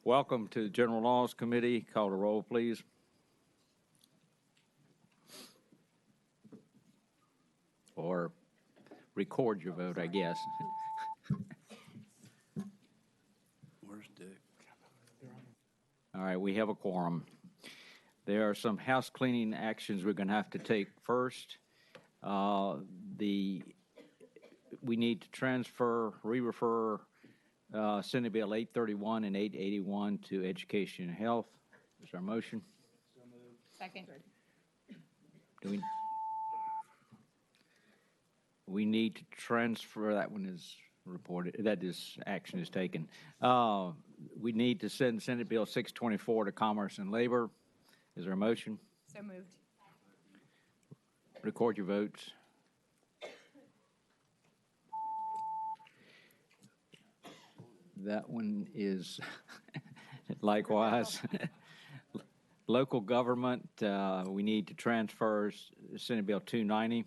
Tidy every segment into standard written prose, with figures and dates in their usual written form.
Welcome to the General Laws Committee. Call the roll, please. Or record your vote, I guess. Where's Dick? All right, we have a quorum. There are some house cleaning actions we're going to have to take first. We need to transfer, re-refer Senate Bill 831 and 881 to Education and Health. Is there a motion? Second. We need to transfer, that one is reported, that is, action is taken. We need to send Senate Bill 624 to Commerce and Labor. Is there a motion? So moved. Record your votes. That one is likewise. Local government, we need to transfer Senate Bill 290.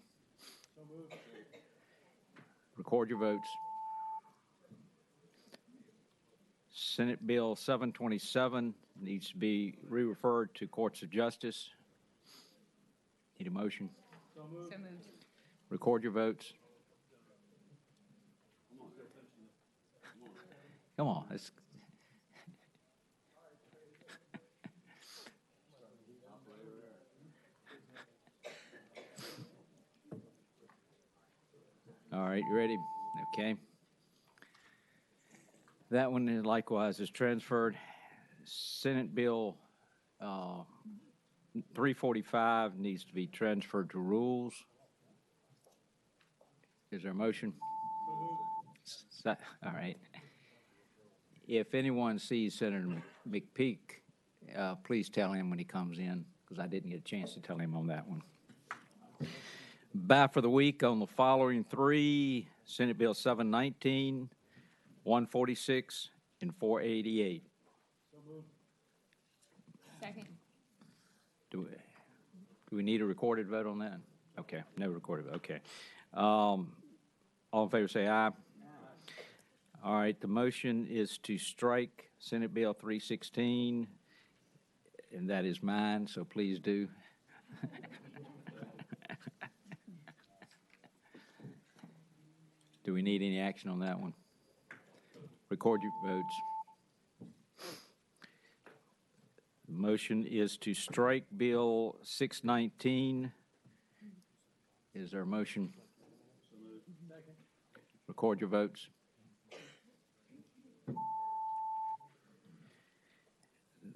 Record your votes. Senate Bill 727 needs to be re-referred to Courts of Justice. Need a motion? So moved. Record your votes. Come on. All right, you ready? Okay. That one is likewise is transferred. Senate Bill 345 needs to be transferred to rules. Is there a motion? All right. If anyone sees Senator McPeak, please tell him when he comes in, because I didn't get a chance to tell him on that one. Back for the week on the following three: Senate Bill 719, 146, and 488. Second. Do we need a recorded vote on that? Okay, no recorded vote. Okay. All in favor say aye. All right, the motion is to strike Senate Bill 316, and that is mine, so please do. Do we need any action on that one? Record your votes. The motion is to strike Bill 619. Is there a motion? Record your votes.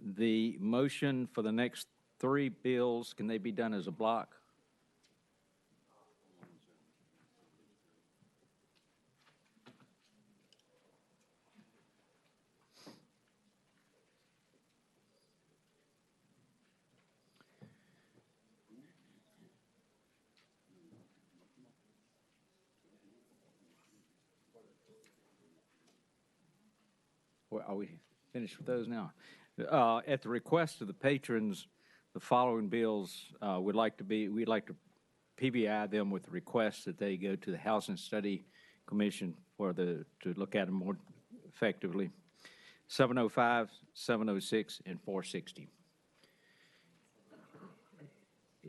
The motion for the next three bills, can they be done as a block? Well, are we finished with those now? At the request of the patrons, the following bills we'd like to PBI them with the request that they go to the Housing Study Commission to look at them more effectively. 705, 706, and 460.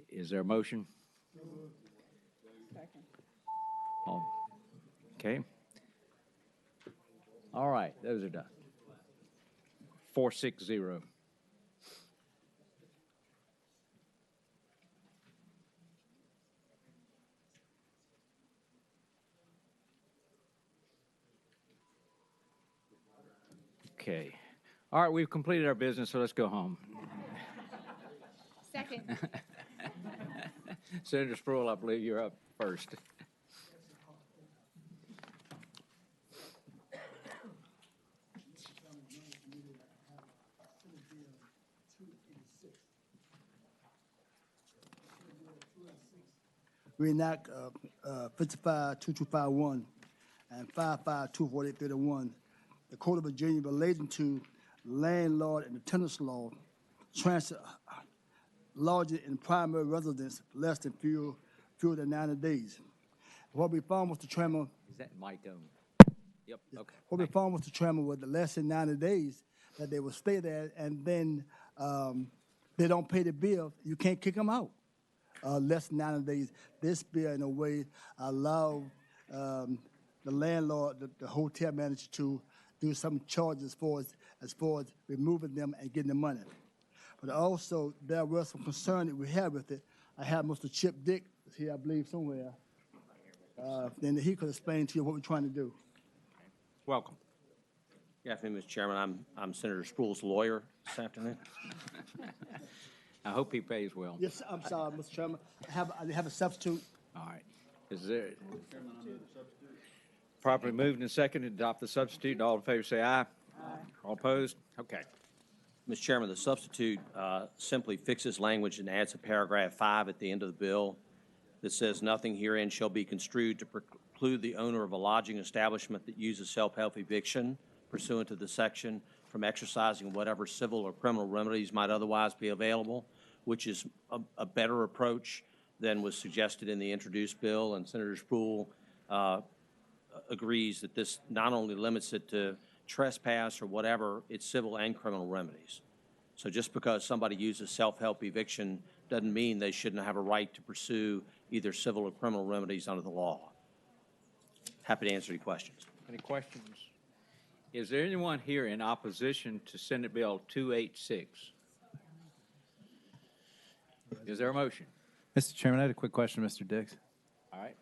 Is there a motion? Second. Okay. All right, those are done. 460. Okay. All right, we've completed our business, so let's go home. Second. Senator Sproul, I believe you're up first. We enact 55-2251 and 55-24831, the Code of Virginia relating to landlord and the tenant's law, transit lodging in primary residence less than fewer than 90 days. What we found, Mr. Chairman, Is that mic on? Yep. Okay. what we found, Mr. Chairman, was the less than 90 days, that they will stay there, and then they don't pay the bill, you can't kick them out. Less than 90 days. This bill, in a way, allow the landlord, the hotel manager, to do some charges as far as removing them and getting the money. But also, there was some concern that we had with it. I have Mr. Chip Dick here, I believe, somewhere. Then he could explain to you what we're trying to do. Welcome. Good afternoon, Mr. Chairman. I'm Senator Spruill's lawyer this afternoon. I hope he pays well. Yes, I'm sorry, Mr. Chairman. I have a substitute. All right. Is there? Properly moved and seconded to adopt the substitute. All in favor say aye. Aye. All opposed? Okay. Mr. Chairman, the substitute simply fixes language and adds a paragraph 5 at the end of the bill that says nothing herein shall be construed to preclude the owner of a lodging establishment that uses self-help eviction pursuant to the section from exercising whatever civil or criminal remedies might otherwise be available, which is a better approach than was suggested in the introduced bill. And Senator Spruill agrees that this not only limits it to trespass or whatever, it's civil and criminal remedies. So just because somebody uses self-help eviction doesn't mean they shouldn't have a right to pursue either civil or criminal remedies under the law. Happy to answer any questions. Any questions? Is there anyone here in opposition to Senate Bill 286? Is there a motion? Mr. Chairman, I had a quick question, Mr. Dix. All right.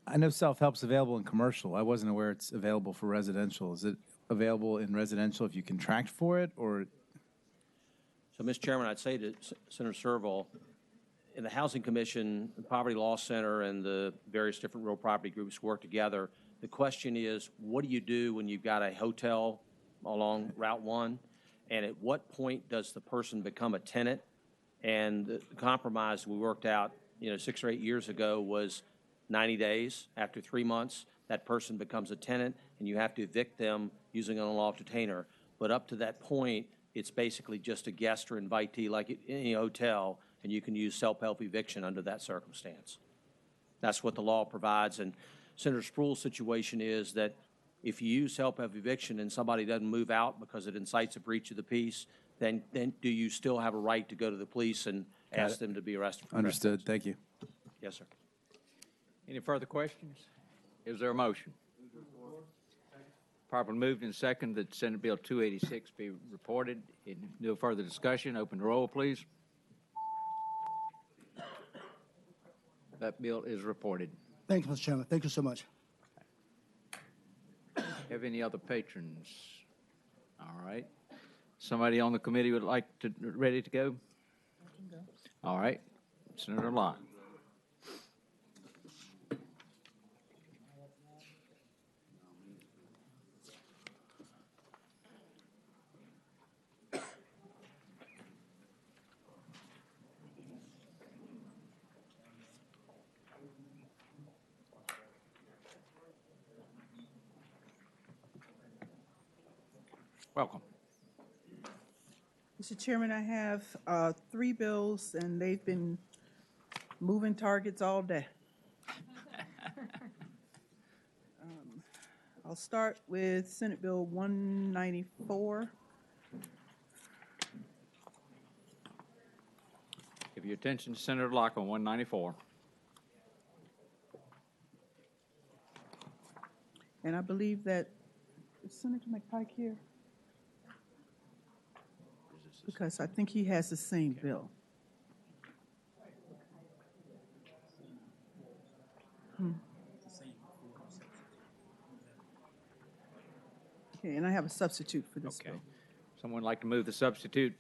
I know self-help's available in commercial. I wasn't aware it's available for residential. Is it available in residential if you contract for it, or? So, Mr. Chairman, I'd say to Senator Serval, in the Housing Commission, the Poverty Law Center, and the various different real property groups work together. The question is, what do you do when you've got a hotel along Route 1, and at what point does the person become a tenant? And the compromise we worked out, 6 or 8 years ago was 90 days. After 3 months, that person becomes a tenant, and you have to evict them using an unlawful detainer. But up to that point, it's basically just a guest or invitee like any hotel, and you can use self-help eviction under that circumstance. That's what the law provides. And Senator Spruill's situation is that if you use self-help eviction and somebody doesn't move out because it incites a breach of the peace, then do you still have a right to go to the police and ask them to be arrested? For Understood. Thank you. Yes, sir. Any further questions? Is there a motion? Properly moved and second that Senate Bill 286 be reported. No further discussion. Open the roll, please. That bill is reported. Thank you, Mr. Chairman. Thank you so much. Have any other patrons? All right. Somebody on the committee would like to, ready to go? I can go. All right. Senator Lott. Welcome. Mr. Chairman, I have 3 bills, and they've been moving targets all day. I'll start with Senate Bill 194. Give your attention to Senator Locke on 194. And I believe that, is Senator McPike here? Because I think he has the same bill. Okay, and I have a substitute for this Okay. bill. Someone like to move the substitute?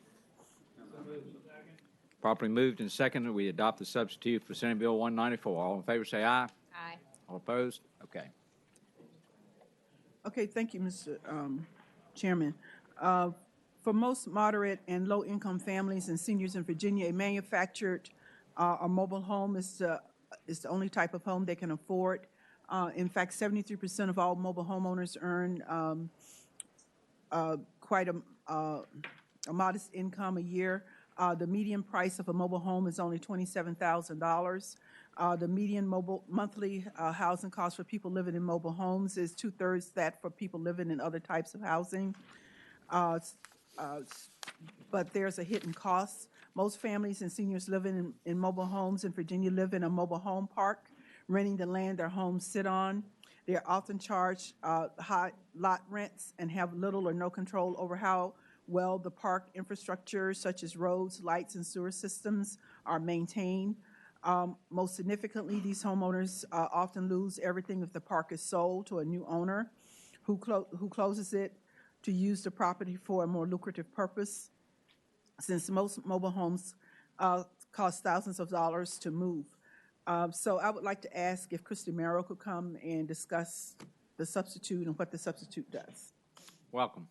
Properly moved and seconded, we adopt the substitute for Senate Bill 194. All in favor say aye. Aye. All opposed? Okay. Okay, thank you, Mr. Chairman. For most moderate and low-income families and seniors in Virginia, a manufactured or mobile home is the only type of home they can afford. In fact, 73% of all mobile homeowners earn quite a modest income a year. The median price of a mobile home is only $27,000. The median monthly housing cost for people living in mobile homes is 2/3 that for people living in other types of housing. But there's a hidden cost. Most families and seniors living in mobile homes in Virginia live in a mobile home park, renting the land their homes sit on. They're often charged high lot rents and have little or no control over how well the park infrastructure, such as roads, lights, and sewer systems, are maintained. Most significantly, these homeowners often lose everything if the park is sold to a new owner who closes it to use the property for a more lucrative purpose, since most mobile homes cost thousands of dollars to move. So I would like to ask if Christy Merrill could come and discuss the substitute and what the substitute does. Welcome.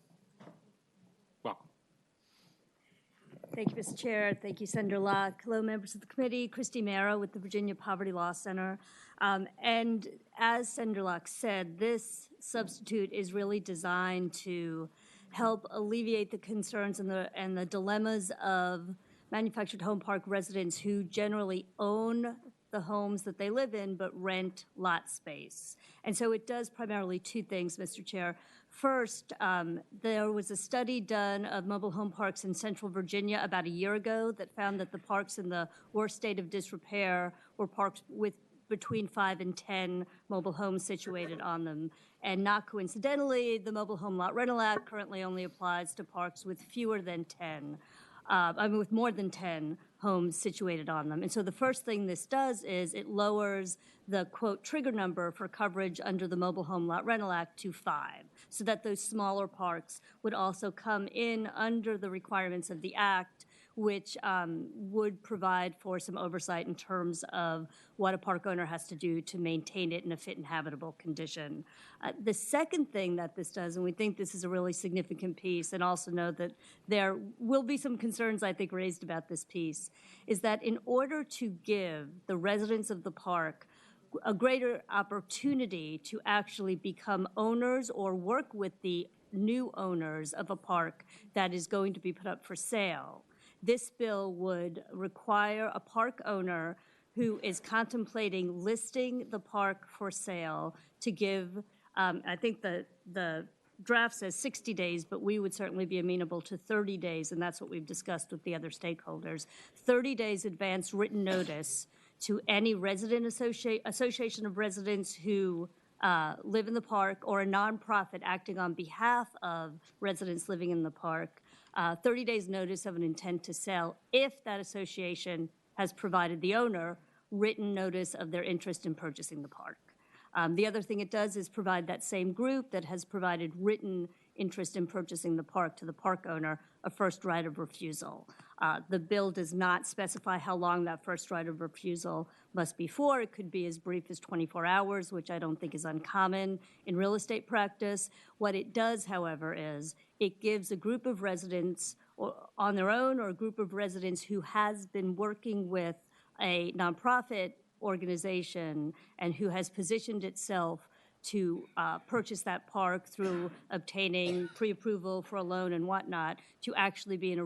Welcome. Thank you, Mr. Chair. Thank you, Senator Locke. Hello, members of the committee. Christy Marrow with the Virginia Poverty Law Center. And as Senator Locke said, this substitute is really designed to help alleviate the concerns and the dilemmas of manufactured home park residents who generally own the homes that they live in but rent lot space. And so it does primarily two things, Mr. Chair. First, there was a study done of mobile home parks in central Virginia about a year ago that found that the parks in the worst state of disrepair were parks with between 5 and 10 mobile homes situated on them. And not coincidentally, the Mobile Home Lot Rental Act currently only applies to parks with fewer than 10. With more than 10 homes situated on them. And so the first thing this does is it lowers the, quote, trigger number for coverage under the Mobile Home Lot Rental Act to 5, so that those smaller parks would also come in under the requirements of the Act, which would provide for some oversight in terms of what a park owner has to do to maintain it in a fit and habitable condition. The second thing that this does, and we think this is a really significant piece, and also know that there will be some concerns, I think, raised about this piece, is that in order to give the residents of the park a greater opportunity to actually become owners or work with the new owners of a park that is going to be put up for sale, this bill would require a park owner who is contemplating listing the park for sale to give, I think the draft says 60 days, but we would certainly be amenable to 30 days, and that's what we've discussed with the other stakeholders. 30 days advance written notice to any resident association of residents who live in the park or a nonprofit acting on behalf of residents living in the park, 30 days notice of an intent to sell if that association has provided the owner written notice of their interest in purchasing the park. The other thing it does is provide that same group that has provided written interest in purchasing the park to the park owner a first right of refusal. The bill does not specify how long that first right of refusal must be for. It could be as brief as 24 hours, which I don't think is uncommon in real estate practice. What it does, however, is it gives a group of residents on their own or a group of residents who has been working with a nonprofit organization and who has positioned itself to purchase that park through obtaining pre-approval for a loan and whatnot, to actually be in a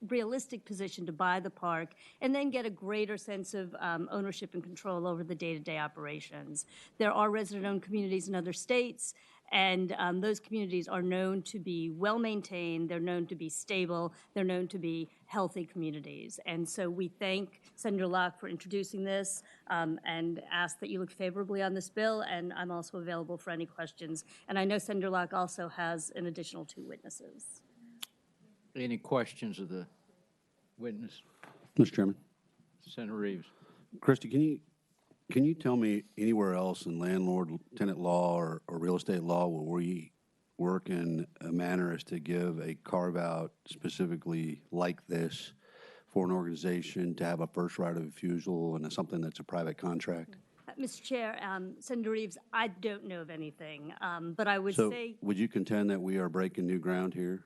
realistic position to buy the park and then get a greater sense of ownership and control over the day-to-day operations. There are resident-owned communities in other states, and those communities are known to be well-maintained, they're known to be stable, they're known to be healthy communities. And so we thank Senator Locke for introducing this and ask that you look favorably on this bill, and I'm also available for any questions. And I know Senator Locke also has an additional 2 witnesses. Any questions of the witness? Mr. Chairman. Senator Reeves. Christy, can you tell me anywhere else in landlord, tenant law, or real estate law where we work in a manner as to give a carve-out specifically like this for an organization to have a first right of refusal and something that's a private contract? Mr. Chair, Senator Reeves, I don't know of anything, but I would So say... would you contend that we are breaking new ground here?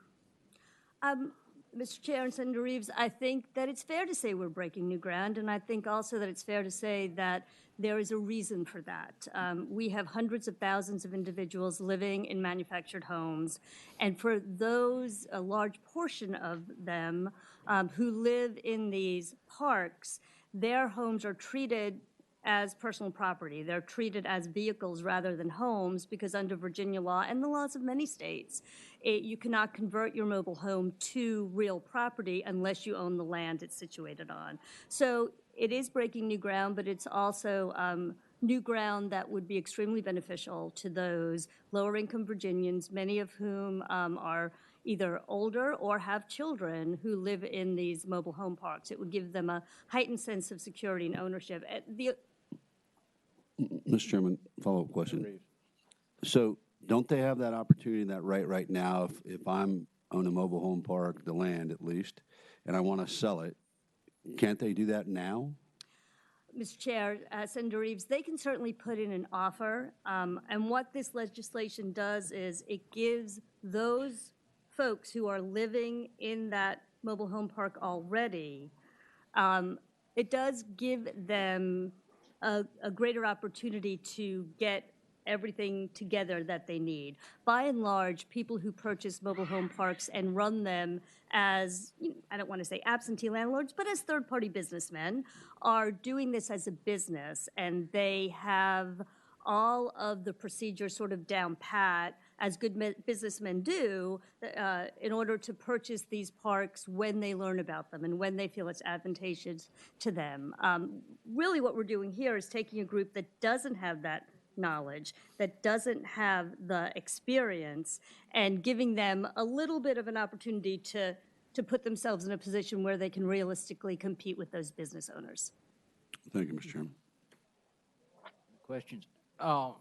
Mr. Chair and Senator Reeves, I think that it's fair to say we're breaking new ground, and I think also that it's fair to say that there is a reason for that. We have hundreds of thousands of individuals living in manufactured homes, and for those, a large portion of them who live in these parks, their homes are treated as personal property. They're treated as vehicles rather than homes because under Virginia law and the laws of many states, you cannot convert your mobile home to real property unless you own the land it's situated on. So it is breaking new ground, but it's also new ground that would be extremely beneficial to those lower-income Virginians, many of whom are either older or have children who live in these mobile home parks. It would give them a heightened sense of security and ownership. Mr. Chairman, follow-up question. So don't they have that opportunity, that right now, if I'm on a mobile home park, the land at least, and I want to sell it, can't they do that now? Mr. Chair, Senator Reeves, they can certainly put in an offer. And what this legislation does is it gives those folks who are living in that mobile home park already, it does give them a greater opportunity to get everything together that they need. By and large, people who purchase mobile home parks and run them as, I don't want to say absentee landlords, but as third-party businessmen, are doing this as a business, and they have all of the procedures sort of down pat, as good businessmen do, in order to purchase these parks when they learn about them and when they feel it's advantageous to them. Really what we're doing here is taking a group that doesn't have that knowledge, that doesn't have the experience, and giving them a little bit of an opportunity to put themselves in a position where they can realistically compete with those business owners. Thank you, Mr. Chairman. Questions? Oh,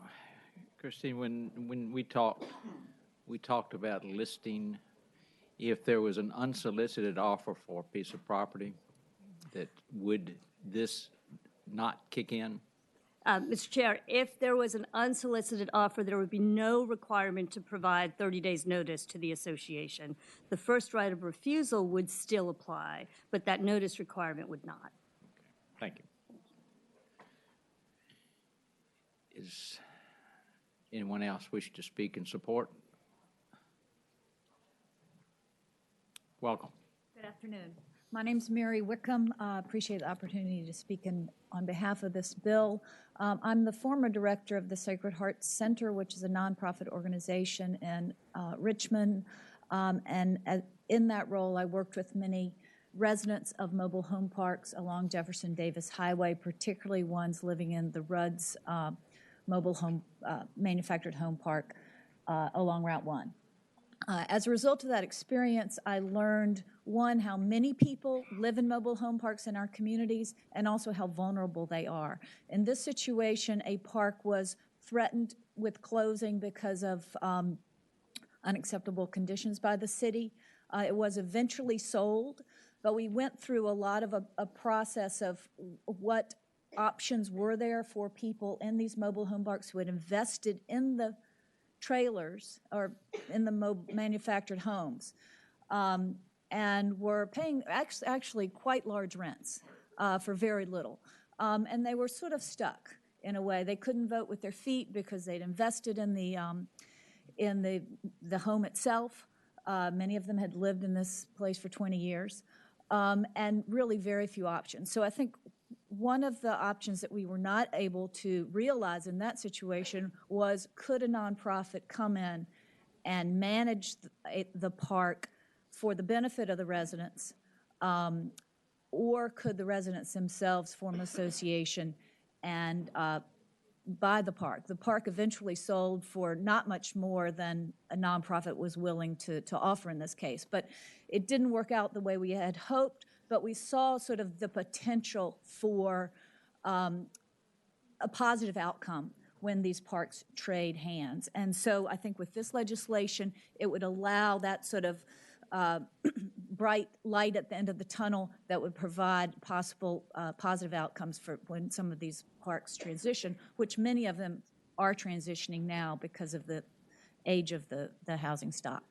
Christine, when we talked about listing, if there was an unsolicited offer for a piece of property, that would this not kick in? Mr. Chair, if there was an unsolicited offer, there would be no requirement to provide 30 days' notice to the association. The first right of refusal would still apply, but that notice requirement would not. Thank you. Is anyone else wish to speak in support? Welcome. Good afternoon. My name's Mary Wickham. Appreciate the opportunity to speak on behalf of this bill. I'm the former director of the Sacred Heart Center, which is a nonprofit organization in Richmond. In that role, I worked with many residents of mobile home parks along Jefferson Davis Highway, particularly ones living in the Rudd's mobile home manufactured home park along Route 1. As a result of that experience, I learned, one, how many people live in mobile home parks in our communities, and also how vulnerable they are. In this situation, a park was threatened with closing because of unacceptable conditions by the city. It was eventually sold, but we went through a lot of a process of what options were there for people in these mobile home parks who had invested in the trailers or in the manufactured homes and were paying actually quite large rents for very little. And they were sort of stuck in a way. They couldn't vote with their feet because they'd invested in the home itself. Many of them had lived in this place for 20 years, and really very few options. So I think one of the options that we were not able to realize in that situation was, could a nonprofit come in and manage the park for the benefit of the residents, or could the residents themselves form an association and buy the park? The park eventually sold for not much more than a nonprofit was willing to offer in this case. But it didn't work out the way we had hoped, but we saw sort of the potential for a positive outcome when these parks trade hands. And so I think with this legislation, it would allow that sort of bright light at the end of the tunnel that would provide possible positive outcomes for when some of these parks transition, which many of them are transitioning now because of the age of the housing stock.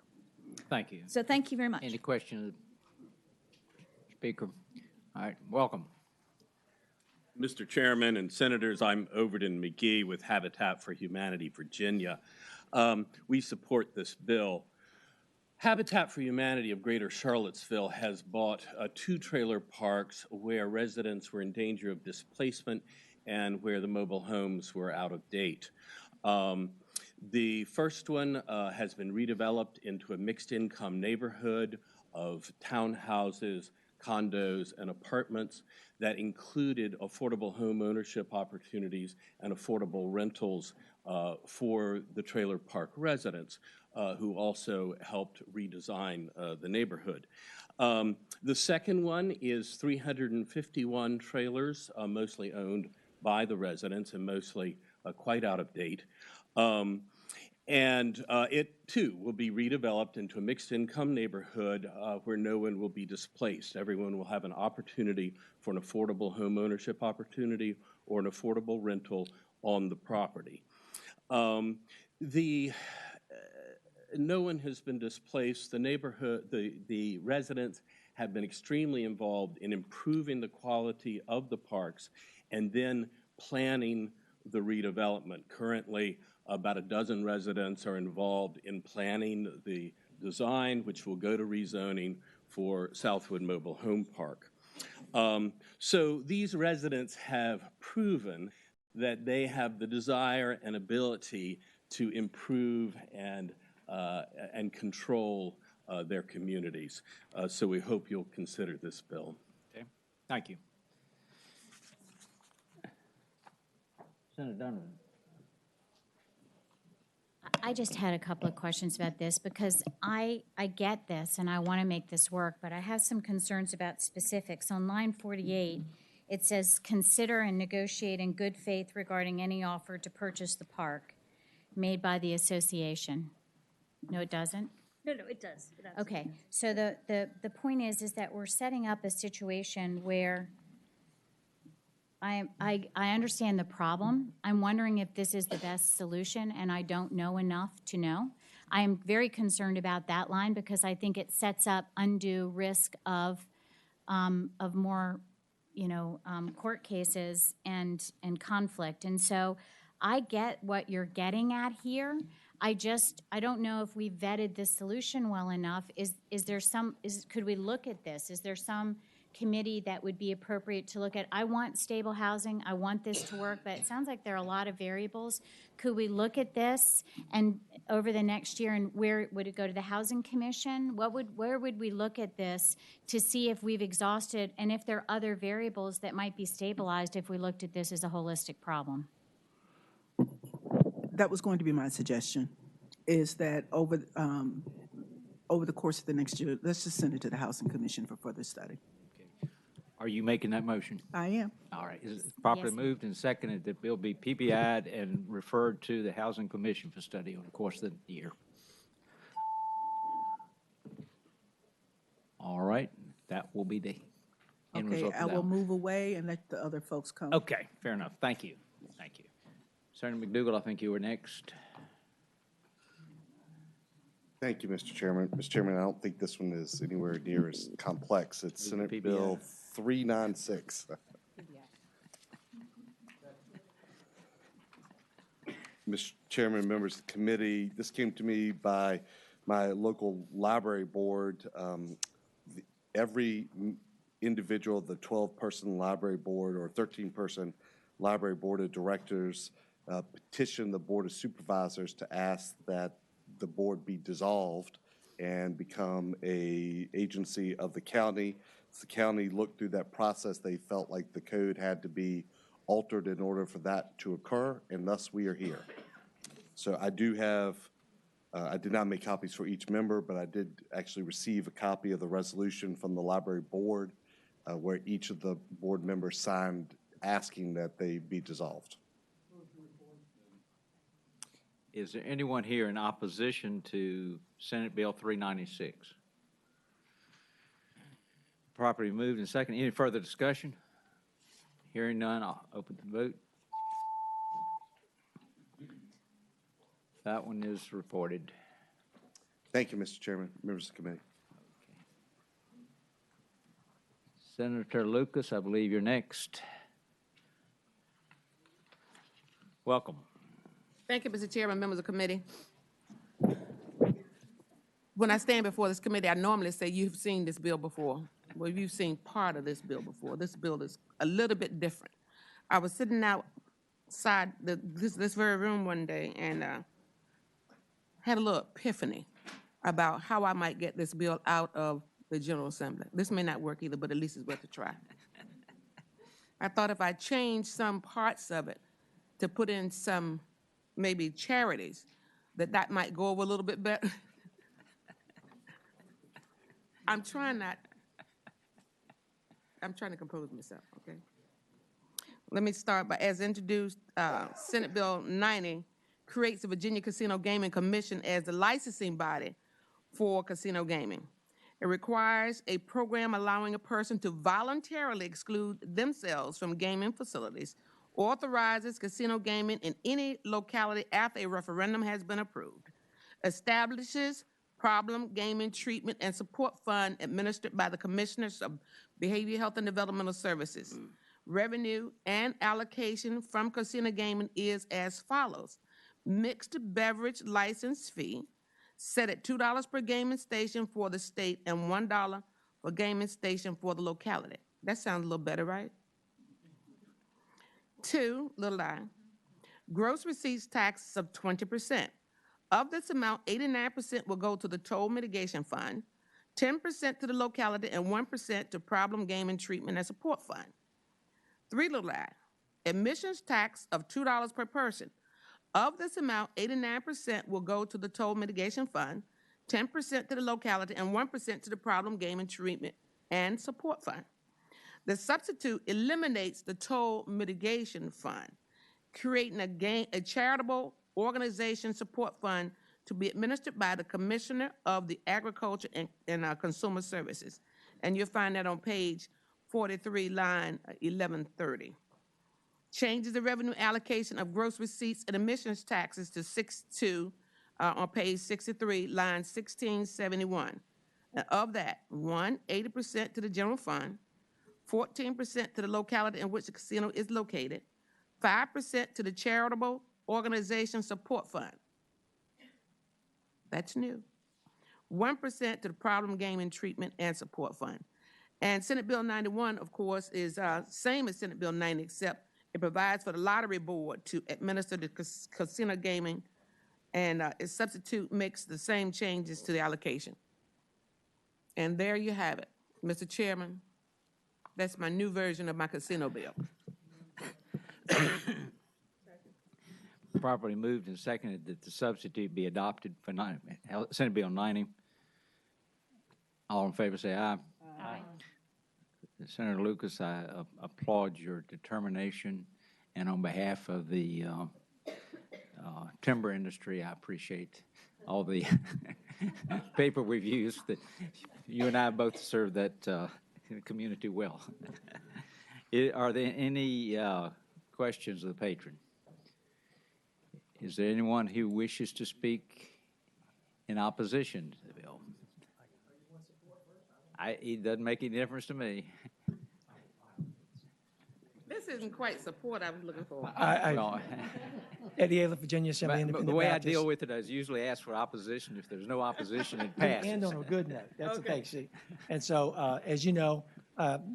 Thank you. So thank you very much. Any questions, Speaker? All right, welcome. Mr. Chairman and Senators, I'm Overton McGee with Habitat for Humanity Virginia. We support this bill. Habitat for Humanity of Greater Charlottesville has bought 2 trailer parks where residents were in danger of displacement and where the mobile homes were out of date. The first one has been redeveloped into a mixed-income neighborhood of townhouses, condos, and apartments that included affordable home ownership opportunities and affordable rentals for the trailer park residents, who also helped redesign the neighborhood. The second one is 351 trailers, mostly owned by the residents and mostly quite out of date. It too will be redeveloped into a mixed income neighborhood where no one will be displaced. Everyone will have an opportunity for an affordable home ownership opportunity or an affordable rental on the property. No one has been displaced. The neighborhood, the residents have been extremely involved in improving the quality of the parks and then planning the redevelopment. Currently, about a dozen residents are involved in planning the design, which will go to rezoning for Southwood Mobile Home Park. So these residents have proven that they have the desire and ability to improve and control their communities. So we hope you'll consider this bill. Okay, thank you. Senator Donovan. I just had a couple of questions about this because I get this and I want to make this work, but I have some concerns about specifics. On line 48, it says, consider and negotiate in good faith regarding any offer to purchase the park made by the association. No, it doesn't? No, it does. It absolutely Okay, does. so the point is that we're setting up a situation where I understand the problem. I'm wondering if this is the best solution, and I don't know enough to know. I am very concerned about that line because I think it sets up undue risk of more, court cases and conflict. And so I get what you're getting at here. I don't know if we vetted this solution well enough. Could we look at this? Is there some committee that would be appropriate to look at? I want stable housing. I want this to work, but it sounds like there are a lot of variables. Could we look at this and over the next year, and where would it go to the Housing Commission? Where would we look at this to see if we've exhausted and if there are other variables that might be stabilized if we looked at this as a holistic problem? That was going to be my suggestion, is that over the course of the next year, let's just send it to the Housing Commission for further study. Are you making that motion? I am. All right. Is it properly Yes. moved and seconded that bill be PPI'd and referred to the Housing Commission for study over the course of the year? All right. That will be the end Okay, result I of that will one. move away and let the other folks come. Okay, fair enough. Thank you. Thank you. Senator McDougal, I think you were next. Thank you, Mr. Chairman. Mr. Chairman, I don't think this one is anywhere near as complex. It's Senate PBI. Bill 396. Mr. Chairman, members of the committee, this came to me by my local library board. Every individual of the 12-person library board or 13-person library board of directors petitioned the Board of Supervisors to ask that the board be dissolved and become an agency of the county. As the county looked through that process, they felt like the code had to be altered in order for that to occur, and thus we are here. So I do have, I did not make copies for each member, but I did actually receive a copy of the resolution from the library board where each of the board members signed asking that they be dissolved. Is there anyone here in opposition to Senate Bill 396? Properly moved and second. Any further discussion? Hearing none, I'll open the vote. That one is reported. Thank you, Mr. Chairman, members of the committee. Senator Lucas, I believe you're next. Welcome. Thank you, Mr. Chairman, members of the committee. when I stand before this committee, I normally say you've seen this bill before. Well, you've seen part of this bill before. This bill is a little bit different. I was sitting outside this very room one day and had a little epiphany about how I might get this bill out of the General Assembly. This may not work either, but at least it's worth a try. I thought if I changed some parts of it to put in some maybe charities, that might go over a little bit better. I'm trying to compose myself, okay? Let me start by, as introduced, Senate Bill 90 creates the Virginia Casino Gaming Commission as the licensing body for casino gaming. It requires a program allowing a person to voluntarily exclude themselves from gaming facilities, authorizes casino gaming in any locality after a referendum has been approved, establishes problem gaming treatment and support fund administered by the Commissioners of Behavioral Health and Developmental Services. Revenue and allocation from casino gaming is as follows. Mixed beverage license fee, set at $2 per gaming station for the state and $1 per gaming station for the locality. That sounds a little better, right? 2, little I, gross receipts taxes of 20%. Of this amount, 89% will go to the toll mitigation fund, 10% to the locality, and 1% to problem gaming treatment and support fund. 3, little I, admissions tax of $2 per person. Of this amount, 89% will go to the toll mitigation fund, 10% to the locality, and 1% to the problem gaming treatment and support fund. The substitute eliminates the toll mitigation fund, creating a charitable organization support fund to be administered by the Commissioner of the Agriculture and Consumer Services. And you'll find that on page 43, line 1130. Changes the revenue allocation of gross receipts and admissions taxes to 6.2 on page 63, line 1671. And of that, 80% to the general fund, 14% to the locality in which the casino is located, 5% to the charitable organization support fund. That's new. 1% to the problem gaming treatment and support fund. And Senate Bill 91, of course, is same as Senate Bill 90, except it provides for the lottery board to administer the casino gaming, and its substitute makes the same changes to the allocation. And there you have it, Mr. Chairman. That's my new version of my casino bill. Properly moved and seconded that the substitute be adopted for Senate Bill 90. All in favor say aye. Aye. Senator Lucas, I applaud your determination, and on behalf of the timber industry, I appreciate all the paper we've used. That you and I both serve that community well. Are there any questions of the patron? Is there anyone who wishes to speak in opposition to the bill? It doesn't make any difference to me. This isn't quite support I was looking for. Eddie Ayler, Virginia Assembly Independent The way Baptist. I deal with it is usually ask for opposition. If there's no opposition, it passes. And on a good note. That's Okay. okay. See. And so, as you know,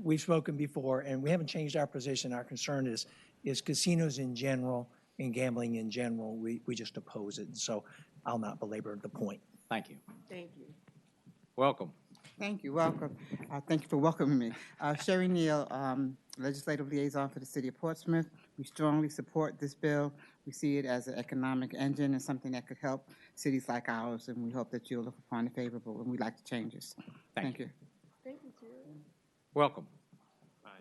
we've spoken before, and we haven't changed our position. Our concern is casinos in general and gambling in general. We just oppose it. And so I'll not belabor the point. Thank you. Thank you. Welcome. Thank you. Welcome. Thank you for welcoming me. Sherry Neal, Legislative Liaison for the City of Portsmouth. We strongly support this bill. We see it as an economic engine and something that could help cities like ours, and we hope that you'll look upon it favorable, and we'd like to change this. Thank you. Thank you, Chair. Welcome. Hi,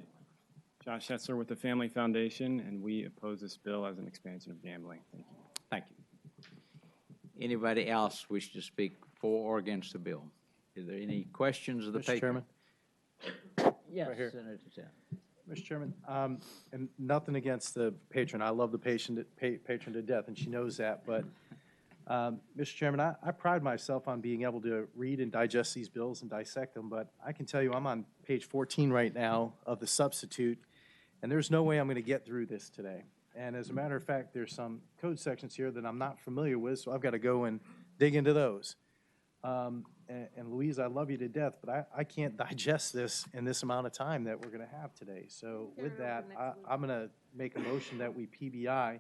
Josh Hetzler with the Family Foundation, and we oppose this bill as an expansion of gambling. Thank you. Thank you. Anybody else wish to speak for or against the bill? Is there any questions of the patron? Mr. Chairman? Yes, Right here. Senator Town. Mr. Chairman, and nothing against the patron. I love the patron to death, and she knows that. But, Mr. Chairman, I pride myself on being able to read and digest these bills and dissect them. But I can tell you I'm on page 14 right now of the substitute, and there's no way I'm going to get through this today. And as a matter of fact, there's some code sections here that I'm not familiar with, so I've got to go and dig into those. and Louise, I love you to death, but I can't digest this in this amount of time that we're going to have today. So with that, I'm going to make a motion that we PBI.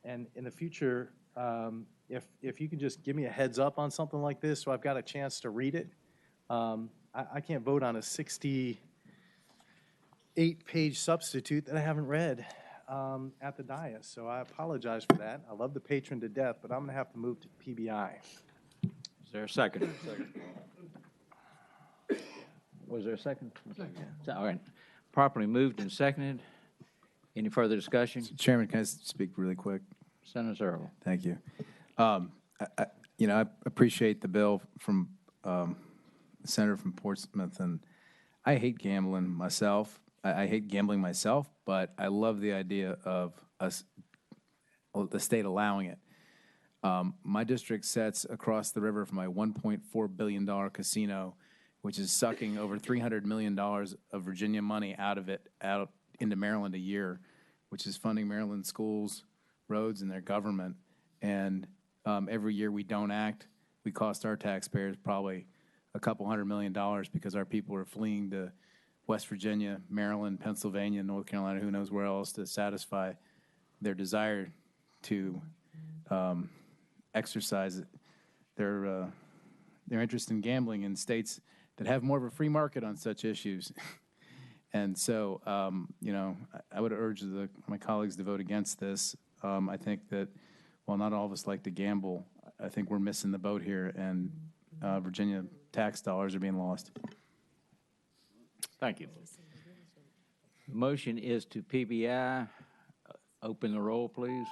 And in the future, if you can just give me a heads up on something like this so I've got a chance to read it. I can't vote on a 68-page substitute that I haven't read at the dais. So I apologize for that. I love the patron to death, but I'm going to have to move to PBI. Is there a second? Was there a second? All right. Properly moved and seconded. Any further discussion? Chairman, can I speak really quick? Senator Searle. Thank you. I appreciate the bill from the senator from Portsmouth, and I hate gambling myself. I hate gambling myself, but I love the idea of the state allowing it. My district sits across the river from my $1.4 billion casino, which is sucking over $300 million of Virginia money out into Maryland a year, which is funding Maryland schools, roads, and their government. And every year we don't act, we cost our taxpayers probably a couple $100 million because our people are fleeing to West Virginia, Maryland, Pennsylvania, North Carolina, who knows where else, to satisfy their desire to exercise their interest in gambling in states that have more of a free market on such issues. And so, I would urge my colleagues to vote against this. I think that while not all of us like to gamble, I think we're missing the boat here, and Virginia tax dollars are being lost. Thank you. The motion is to PBI. Open the roll, please.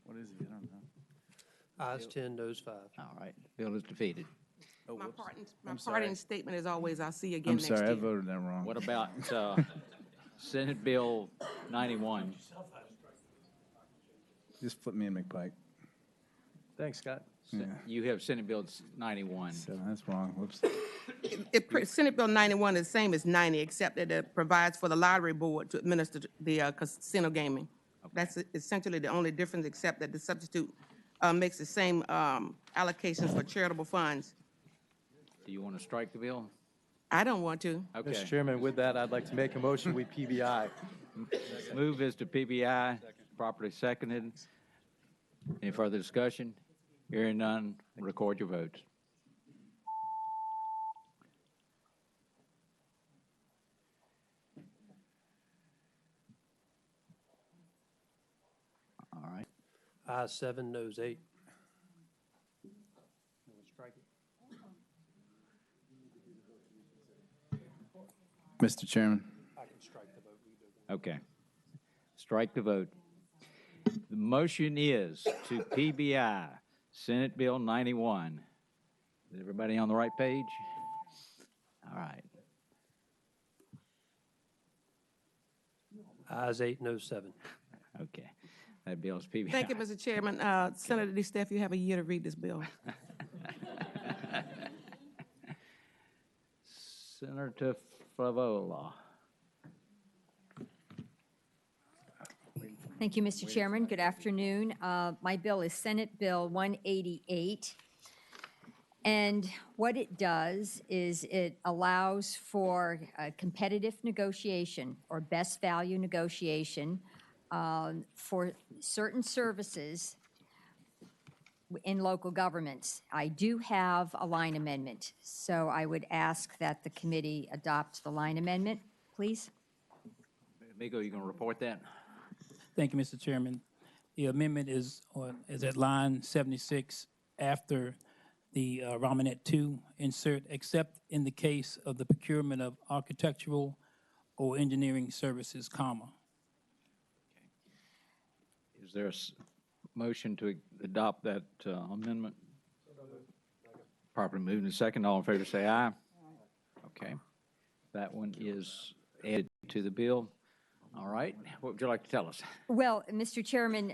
What is it? I don't know. Ayes 10, noes 5. All right. Bill is defeated. My parting statement is always, I'll see you again I'm next year. sorry, I voted that wrong. What about Senate Bill 91? Just flip me in McPike. Thanks, Scott. Yeah. You have Senate Bill 91. So that's wrong. Whoops. Senate Bill 91 is the same as 90, except that it provides for the lottery board to administer the casino gaming. Okay. That's essentially the only difference, except that the substitute makes the same allocations for charitable funds. Do you want to strike the bill? I don't want to. Okay. Mr. Chairman, with that, I'd like to make a motion we PBI. Move is to PBI, properly seconded. Any further discussion? Hearing none, record your votes. All right. Ayes 7, noes 8. Mr. Chairman. I can strike the vote. Okay. Strike the vote. The motion is to PBI, Senate Bill 91. Is everybody on the right page? All right. Ayes 8, noes 7. Okay. That bill is PBI. Thank you, Mr. Chairman. Senator DeStefano, you have a year to read this bill. Senator Favola. Thank you, Mr. Chairman. Good afternoon. My bill is Senate Bill 188. And what it does is it allows for competitive negotiation or best value negotiation for certain services in local governments. I do have a line amendment, so I would ask that the committee adopt the line amendment, please. Amigo, you going to report that? Thank you, Mr. Chairman. The amendment is at line 76 after the Romanet 2 insert, except in the case of the procurement of architectural or engineering services, comma. Is there a motion to adopt that amendment? Properly moved and second. All in favor say aye. Okay. That one is added to the bill. All right. What would you like to tell us? Well, Mr. Chairman,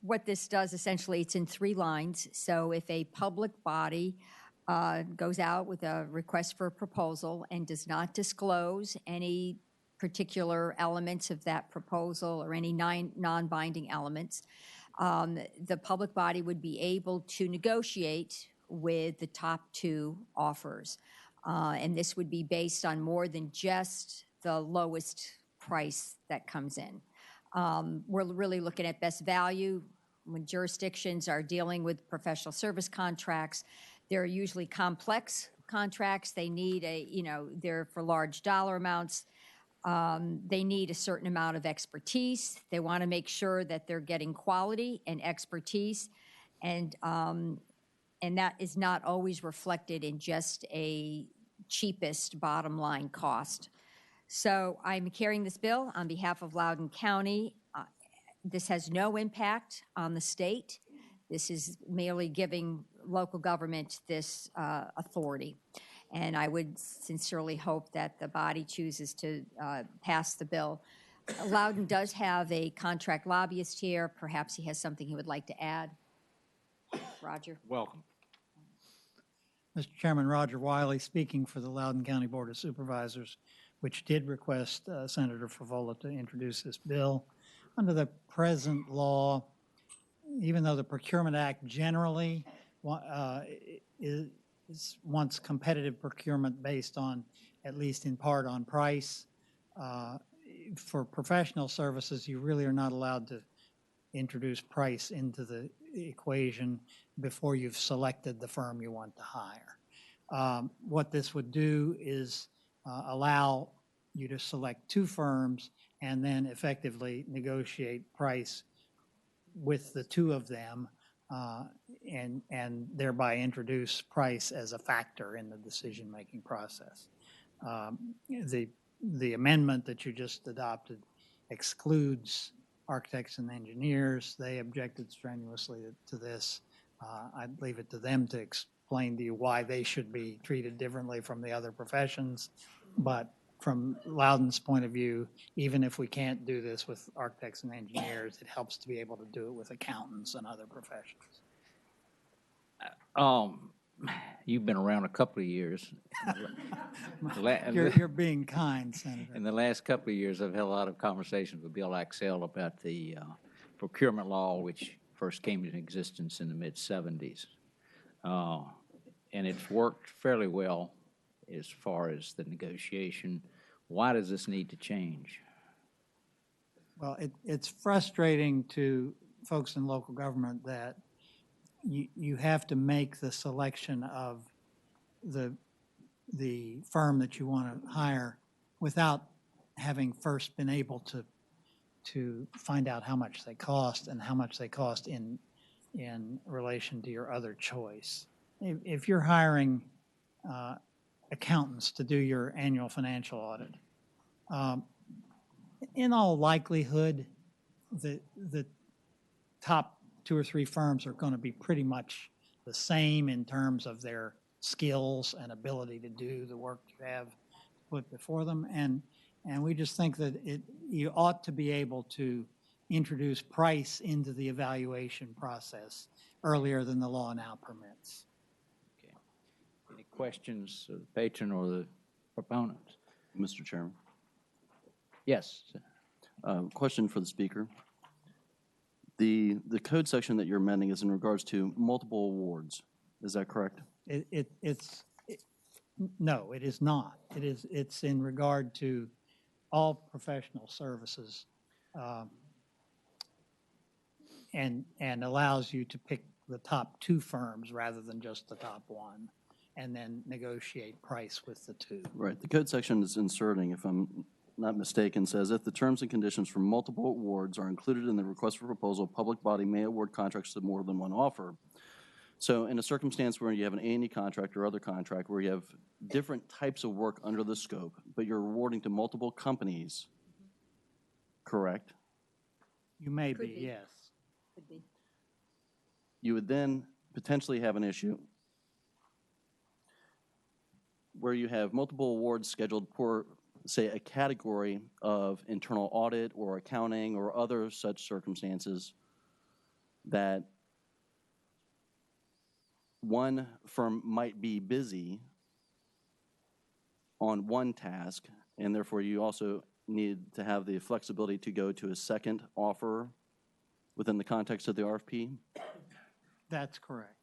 what this does essentially, it's in 3 lines. So if a public body goes out with a request for a proposal and does not disclose any particular elements of that proposal or any non-binding elements, The public body would be able to negotiate with the top two offers. And this would be based on more than just the lowest price that comes in. We're really looking at best value. When jurisdictions are dealing with professional service contracts, they're usually complex contracts. They need they're for large dollar amounts. They need a certain amount of expertise. They want to make sure that they're getting quality and expertise. And that is not always reflected in just a cheapest bottom line cost. So I'm carrying this bill on behalf of Loudoun County. This has no impact on the state. This is merely giving local government this authority. And I would sincerely hope that the body chooses to pass the bill. Loudoun does have a contract lobbyist here. Perhaps he has something he would like to add. Roger. Welcome. Mr. Chairman, Roger Wiley speaking for the Loudoun County Board of Supervisors, which did request Senator Favola to introduce this bill. Under the present law, even though the Procurement Act generally wants competitive procurement based on, at least in part, on price, for professional services, you really are not allowed to introduce price into the equation before you've selected the firm you want to hire. What this would do is allow you to select two firms and then effectively negotiate price with the two of them and thereby introduce price as a factor in the decision-making process. The amendment that you just adopted excludes architects and engineers. They objected strenuously to this. I'd leave it to them to explain to you why they should be treated differently from the other professions. But from Loudoun's point of view, even if we can't do this with architects and engineers, it helps to be able to do it with accountants and other professions. You've been around a couple of years. You're being kind, Senator. In the last couple of years, I've had a lot of conversations with Bill Axel about the procurement law, which first came into existence in the mid-'70s. And it's worked fairly well as far as the negotiation. Why does this need to change? Well, it's frustrating to folks in local government that you have to make the selection of the firm that you want to hire without having first been able to find out how much they cost and how much they cost in relation to your other choice. If you're hiring accountants to do your annual financial audit, in all likelihood, the top two or three firms are going to be pretty much the same in terms of their skills and ability to do the work you have put before them. And we just think that you ought to be able to introduce price into the evaluation process earlier than the law now permits. Okay. Any questions of the patron or the proponent? Mr. Chairman. Yes. Question for the speaker. The code section that you're amending is in regards to multiple awards. Is that correct? No, it is not. It's in regard to all professional services and allows you to pick the top two firms rather than just the top one and then negotiate price with the two. Right. The code section is inserting, if I'm not mistaken, says if the terms and conditions for multiple awards are included in the request for proposal, public body may award contracts to more than one offer. So in a circumstance where you have an A&E contract or other contract where you have different types of work under the scope, but you're awarding to multiple companies, correct? You may be, yes. Could be. You would then potentially have an issue where you have multiple awards scheduled for, say, a category of internal audit or accounting or other such circumstances that one firm might be busy on one task, and therefore you also need to have the flexibility to go to a second offer within the context of the RFP? That's correct.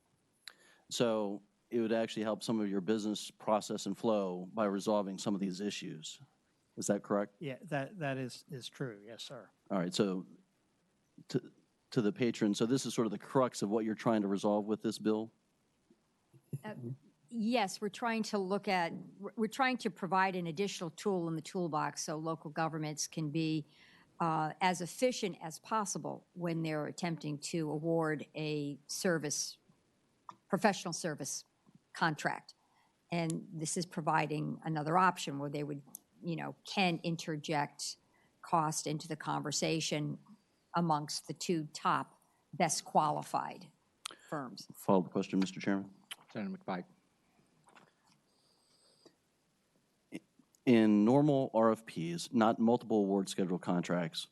So it would actually help some of your business process and flow by resolving some of these issues. Is that correct? Yeah, that is true. Yes, sir. All right, so to the patron, so this is sort of the crux of what you're trying to resolve with this bill? Yes, we're trying to provide an additional tool in the toolbox so local governments can be as efficient as possible when they're attempting to award a professional service contract. And this is providing another option where they would, can interject cost into the conversation amongst the two top best qualified firms. Follow-up question, Mr. Chairman. Senator McPike. In normal RFPs, not multiple award schedule contracts,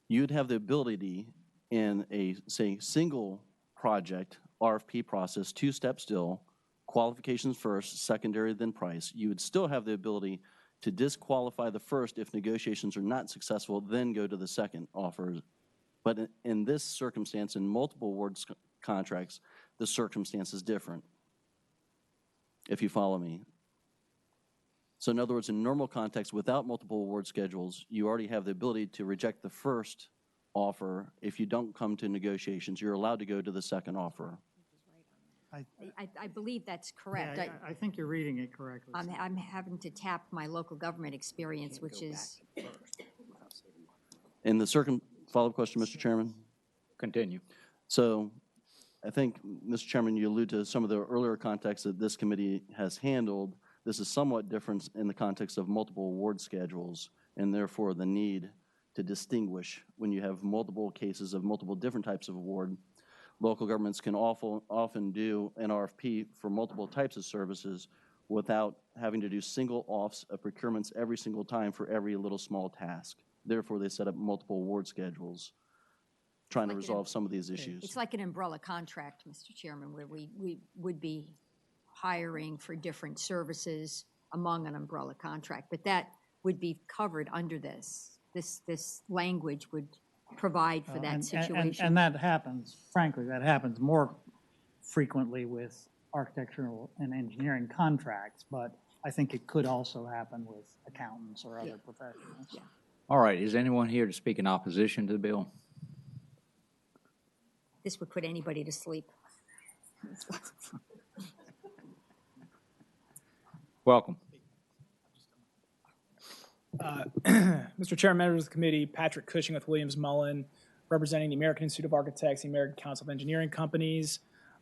you'd have the ability in a, say, single project RFP process, two-step still, qualifications first, secondary, then price. You would still have the ability to disqualify the first if negotiations are not successful, then go to the second offer. But in this circumstance, in multiple awards contracts, the circumstance is different, if you follow me. So in other words, in normal context, without multiple award schedules, you already have the ability to reject the first offer. If you don't come to negotiations, you're allowed to go to the second offer. I believe that's correct. Yeah, I think you're reading it correctly. I'm having to tap my local government experience, which is. In the follow-up question, Mr. Chairman? Continue. So I think, Mr. Chairman, you allude to some of the earlier contexts that this committee has handled. This is somewhat different in the context of multiple award schedules, and therefore the need to distinguish when you have multiple cases of multiple different types of award. Local governments can often do an RFP for multiple types of services without having to do single offs of procurements every single time for every little small task. Therefore, they set up multiple award schedules trying to resolve some of these issues. It's like an umbrella contract, Mr. Chairman, where we would be hiring for different services among an umbrella contract, but that would be covered under this. This language would provide for that situation. And that happens, frankly, that happens more frequently with architectural and engineering contracts, but I think it could also happen with accountants or other professionals. Yeah. All right, is anyone here to speak in opposition to the bill? This would put anybody to sleep. Welcome. Mr. Chair, members of the committee, Patrick Cushing with Williams Mullen, representing the American Institute of Architects, the American Council of Engineering Companies.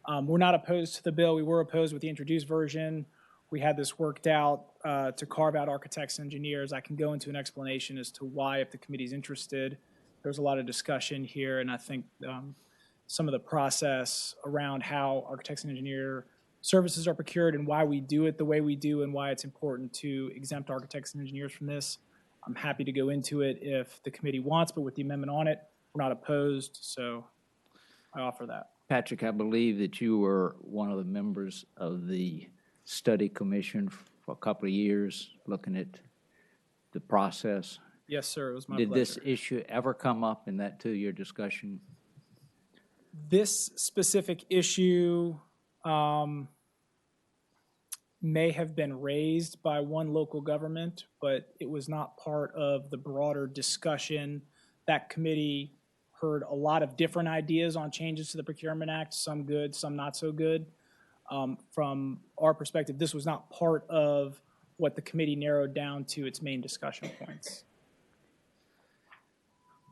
We're not opposed to the bill. We were opposed with the introduced version. We had this worked out to carve out architects and engineers. I can go into an explanation as to why, if the committee's interested. There's a lot of discussion here, and I think some of the process around how architects and engineer services are procured and why we do it the way we do and why it's important to exempt architects and engineers from this. I'm happy to go into it if the committee wants, but with the amendment on it, we're not opposed, so I offer that. Patrick, I believe that you were one of the members of the study commission for a couple of years looking at the process. Yes, sir, it was my pleasure. Did this issue ever come up in that 2-year discussion? This specific issue may have been raised by one local government, but it was not part of the broader discussion. That committee heard a lot of different ideas on changes to the Procurement Act, some good, some not so good. From our perspective, this was not part of what the committee narrowed down to its main discussion points.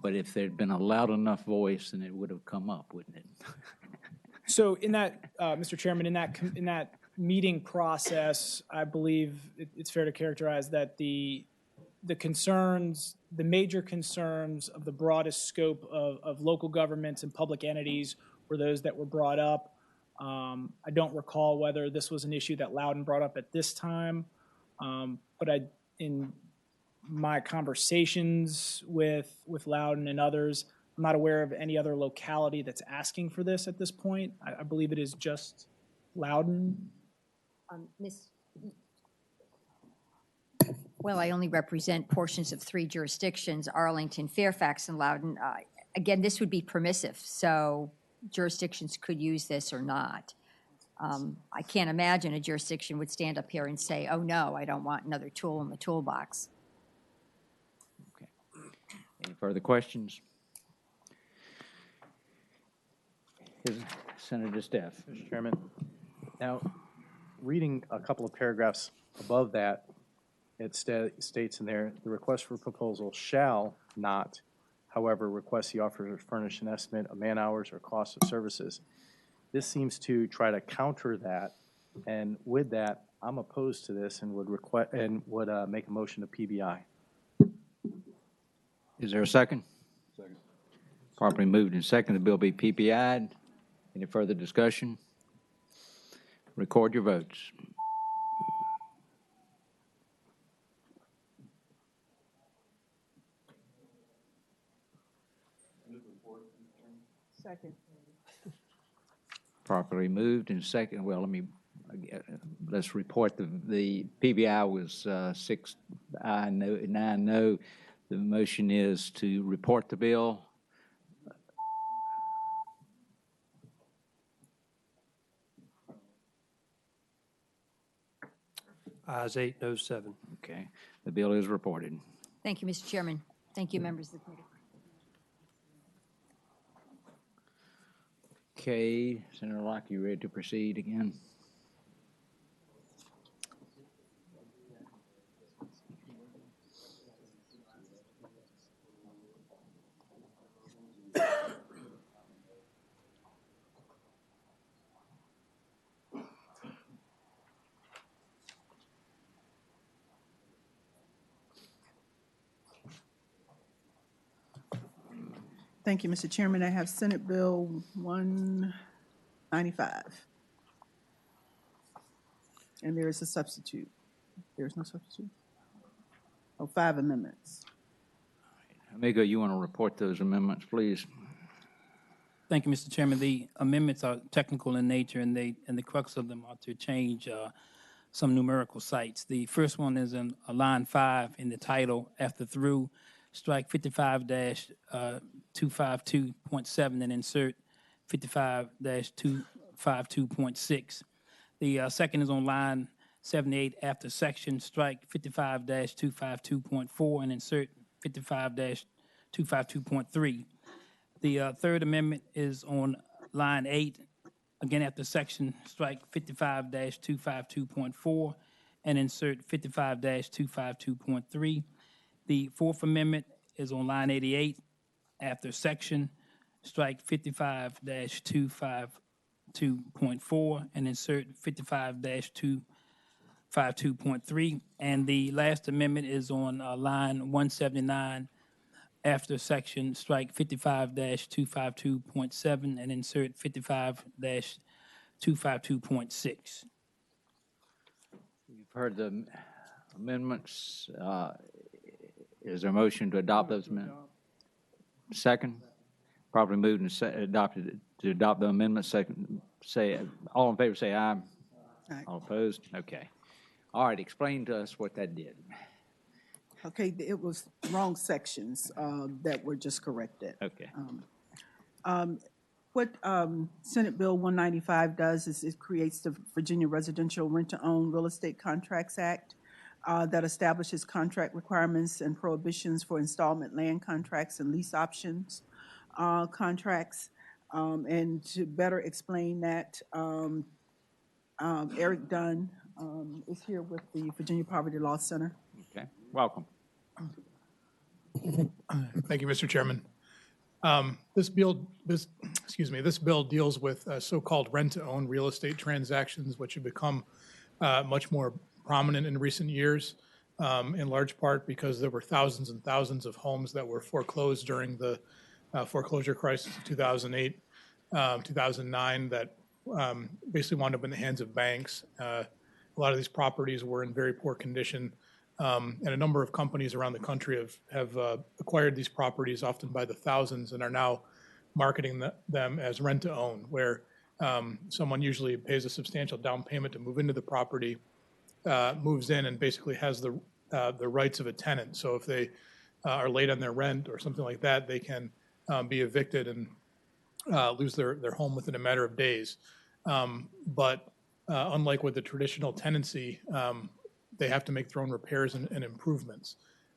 But if there'd been a loud enough voice, then it would have come up, wouldn't it? So in that, Mr. Chairman, in that meeting process, I believe it's fair to characterize that the concerns, the major concerns of the broadest scope of local governments and public entities were those that were brought up. I don't recall whether this was an issue that Loudon brought up at this time, but in my conversations with Loudon and others, I'm not aware of any other locality that's asking for this at this point. I believe it is just Loudon. Well, I only represent portions of 3 jurisdictions, Arlington, Fairfax, and Loudon. again, this would be permissive, so jurisdictions could use this or not. I can't imagine a jurisdiction would stand up here and say, oh, no, I don't want another tool in the toolbox. Any further questions? Senator Steff. Mr. Chairman, now, reading a couple of paragraphs above that, it states in there, the request for proposal shall not, however, request the offer to furnish an estimate of man-hours or cost of services. This seems to try to counter that, and with that, I'm opposed to this and would make a motion to PBI. Is there a second? Second. Properly moved and seconded, the bill be PPI'd. Any further discussion? Record your votes. Second. Properly moved and second, well, let's report the PBI was 6 aye, no, 9 no. The motion is to report the bill. Ayes 8, noes 7. Okay, the bill is reported. Thank you, Mr. Chairman. Thank you, members of the committee. Okay, Senator Locke, you ready to proceed again? Thank you, Mr. Chairman. I have Senate Bill 195. And there is a substitute. There's no substitute? Oh, 5 amendments. Amigo, you want to report those amendments, please? Thank you, Mr. Chairman. The amendments are technical in nature, and the crux of them are to change some numerical sites. The first one is in line 5 in the title, after through, strike 55-252.7 and insert 55-252.6. The second is on line 78, after section, strike 55-252.4 and insert 55-252.3. The third amendment is on line 8, again after section, strike 55-252.4 and insert 55-252.3. The fourth amendment is on line 88, after section, strike 55-252.4 and insert 55-252.3. And the last amendment is on line 179, after section, strike 55-252.7 and insert 55-252.6. You've heard the amendments. Is there a motion to adopt those amendments? Second? Probably moved and adopted to adopt the amendment. Second, say all in favor. Say aye. Aye. All opposed. Okay. All right. Explain to us what that did. Okay, it was wrong sections that were just corrected. Okay. What Senate Bill 195 does is it creates the Virginia Residential Rent-to-Own Real Estate Contracts Act that establishes contract requirements and prohibitions for installment land contracts and lease options contracts. And to better explain that, Eric Dunn is here with the Virginia Poverty Law Center. Okay. Welcome. Thank you, Mr. Chairman. This bill deals with so-called rent-to-own real estate transactions, which have become much more prominent in recent years, in large part because there were thousands and thousands of homes that were foreclosed during the foreclosure crisis of 2008, 2009 that basically wound up in the hands of banks. A lot of these properties were in very poor condition, and a number of companies around the country have acquired these properties, often by the thousands, and are now marketing them as rent-to-own, where someone usually pays a substantial down payment to move into the property, moves in, and basically has the rights of a tenant. So if they are late on their rent or something like that, they can be evicted and lose their home within a matter of days. But unlike with the traditional tenancy, they have to make their own repairs and improvements.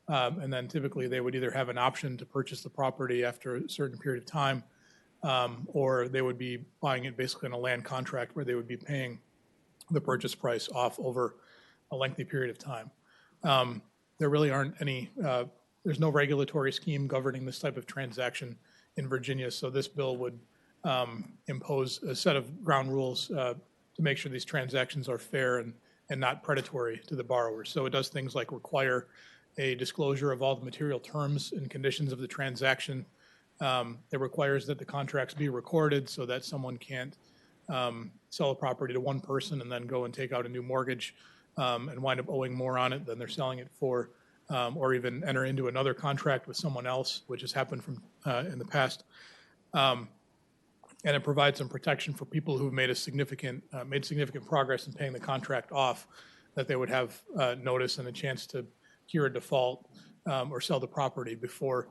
And then typically they would either have an option to purchase the property after a certain period of time, or they would be buying it basically in a land contract where they would be paying the purchase price off over a lengthy period of time. There really aren't any, there's no regulatory scheme governing this type of transaction in Virginia, so this bill would impose a set of ground rules to make sure these transactions are fair and not predatory to the borrowers. So it does things like require a disclosure of all the material terms and conditions of the transaction. It requires that the contracts be recorded so that someone can't sell a property to one person and then go and take out a new mortgage and wind up owing more on it than they're selling it for, or even enter into another contract with someone else, which has happened from in the past. And it provides some protection for people who've made significant progress in paying the contract off, that they would have notice and a chance to cure a default or sell the property before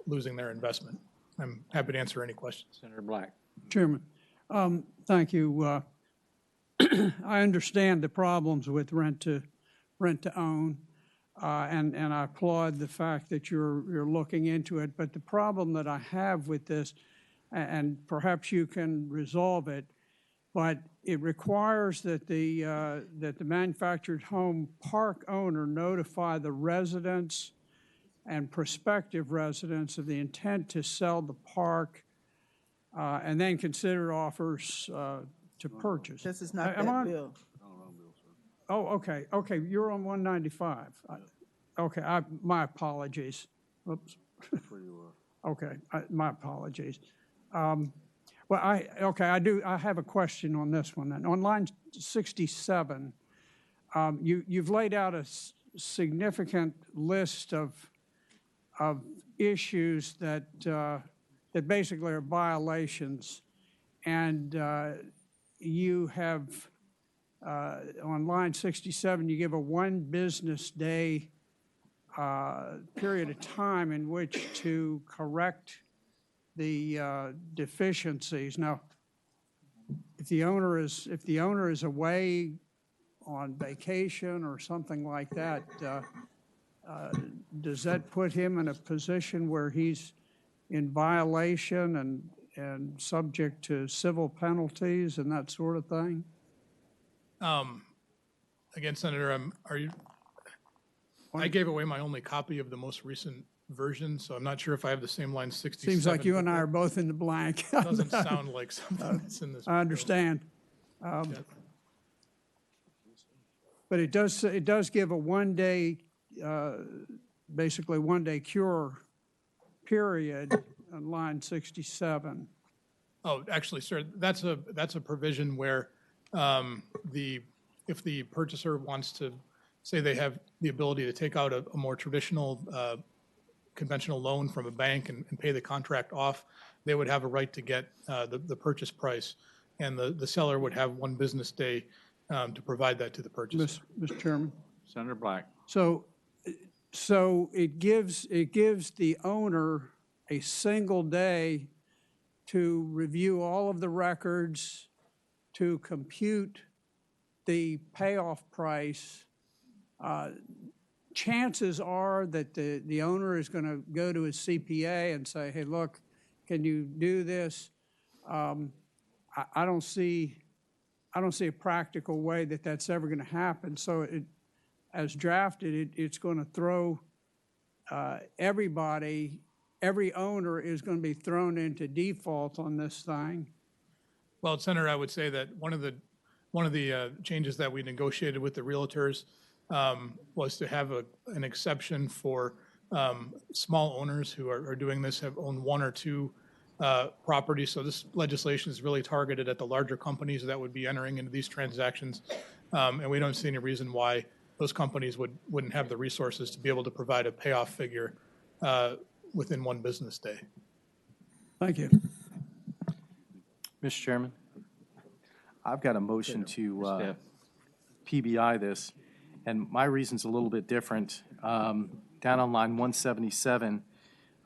losing their investment. I'm happy to answer any questions. Senator Black. Chairman, thank you. I understand the problems with rent to own, and I applaud the fact that you're looking into it. But the problem that I have with this, and perhaps you can resolve it, but it requires that the manufactured home park owner notify the residents and prospective residents of the intent to sell the park, and then consider offers to purchase. This is not Am that I- bill. Oh, okay, okay, you're on 195. Okay, my apologies. Oops. Okay, my apologies. Well, I have a question on this one then. On line 67, you've laid out a significant list of issues that basically are violations, and you have on line 67 you give a 1 business day period of time in which to correct the deficiencies. Now, if the owner is away on vacation or something like that, does that put him in a position where he's in violation and subject to civil penalties and that sort of thing? Again, Senator, I gave away my only copy of the most recent version, so I'm not sure if I have the same line 67. Seems like you and I are both in the blank. Doesn't sound like something that's in this. I understand. But it does give a 1 day, basically 1 day cure period on line 67. Oh, actually, sir, that's a provision where if the purchaser wants to say they have the ability to take out a more traditional conventional loan from a bank and pay the contract off, they would have a right to get the purchase price, and the seller would have 1 business day to provide that to the purchaser. Mr. Chairman. Senator Black. So it gives the owner a single day to review all of the records, to compute the payoff price. Chances are that the owner is going to go to his CPA and say, hey, look, can you do this? I don't see a practical way that that's ever going to happen. So as drafted, it's going to throw everybody, every owner is going to be thrown into default on this thing. Well, Senator, I would say that one of the changes that we negotiated with the realtors was to have an exception for small owners who are doing this, have owned 1 or 2 properties. So this legislation is really targeted at the larger companies that would be entering into these transactions. And we don't see any reason why those companies wouldn't have the resources to be able to provide a payoff figure within 1 business day. Thank you. Mr. Chairman, I've got a motion to PBI this, and my reason's a little bit different. Down on line 177,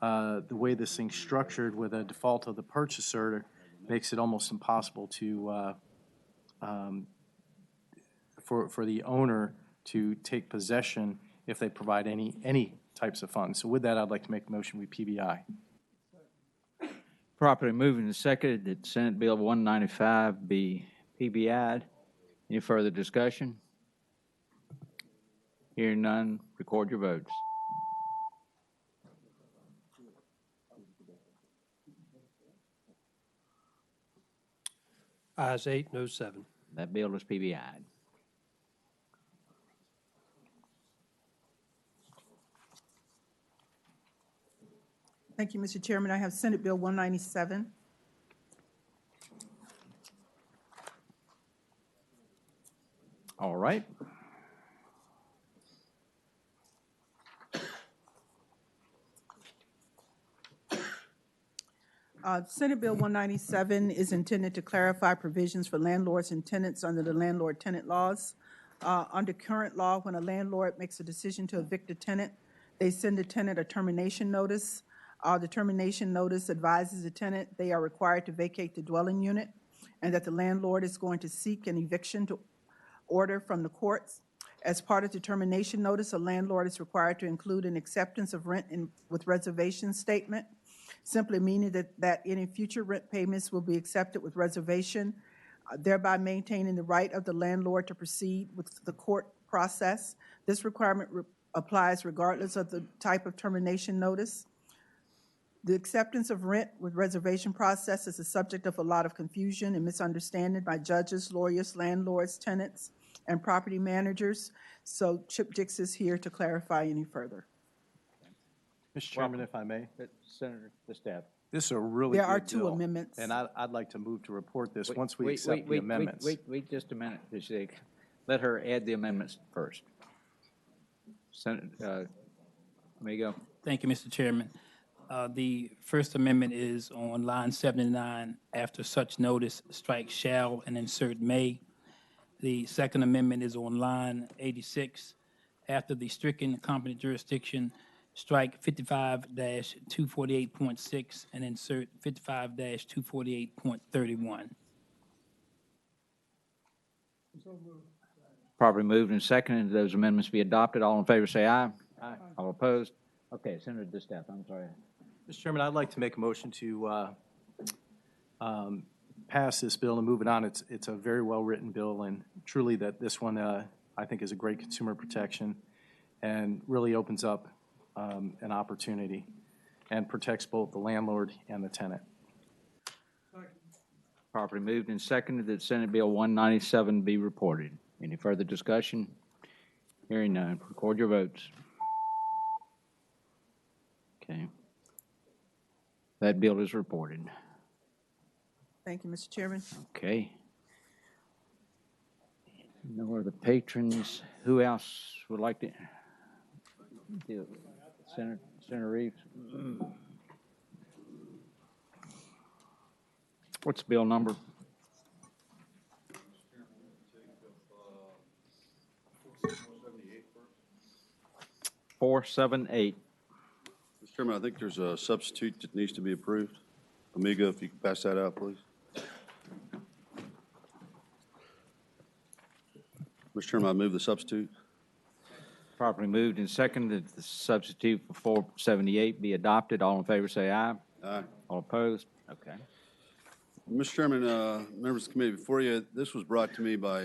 the way this thing's structured with a default of the purchaser makes it almost impossible to, for the owner to take possession if they provide any types of funds. So with that, I'd like to make a motion with PBI. Properly moved and seconded that Senate Bill 195 be PBI'd. Any further discussion? Hearing none, record your votes. Ayes 8, no 7. That bill is PBI'd. Thank you, Mr. Chairman. I have Senate Bill 197. All right. Senate Bill 197 is intended to clarify provisions for landlords and tenants under the landlord-tenant laws. Under current law, when a landlord makes a decision to evict a tenant, they send the tenant a termination notice. The termination notice advises the tenant they are required to vacate the dwelling unit and that the landlord is going to seek an eviction order from the courts. As part of the termination notice, a landlord is required to include an acceptance of rent with reservation statement, simply meaning that any future rent payments will be accepted with reservation, thereby maintaining the right of the landlord to proceed with the court process. This requirement applies regardless of the type of termination notice. The acceptance of rent with reservation process is the subject of a lot of confusion and misunderstanding by judges, lawyers, landlords, tenants, and property managers. So Chip Dix is here to clarify any further. Mr. Chairman, if I may. Senator, the staff. This is a really good There are two bill, amendments. and I'd like to move to report this once we accept the amendments. Wait just a minute. Let her add the amendments first. Senator, Amigo. Thank you, Mr. Chairman. The First Amendment is on line 79. After such notice, strike shall and insert may. The Second Amendment is on line 86. After the stricken competent jurisdiction, strike 55-248.6 and insert 55-248.31. Properly moved and seconded. Those amendments be adopted. All in favor say aye. Aye. All opposed? Okay, Senator Distaff, I'm sorry. Mr. Chairman, I'd like to make a motion to pass this bill and move it on. It's a very well-written bill, and truly that this one, I think, is a great consumer protection and really opens up an opportunity and protects both the landlord and the tenant. Properly moved and seconded that Senate Bill 197 be reported. Any further discussion? Hearing none. Record your votes. Okay. That bill is reported. Thank you, Mr. Chairman. Okay. No other patrons. Who else would like to? Senator Reeves. What's bill number? 478. Mr. Chairman, I think there's a substitute that needs to be approved. Amigo, if you could pass that out, please. Mr. Chairman, I move the substitute. Properly moved and seconded that the substitute for 478 be adopted. All in favor say aye. Aye. All opposed? Okay. Mr. Chairman, members of the committee, before you, this was brought to me by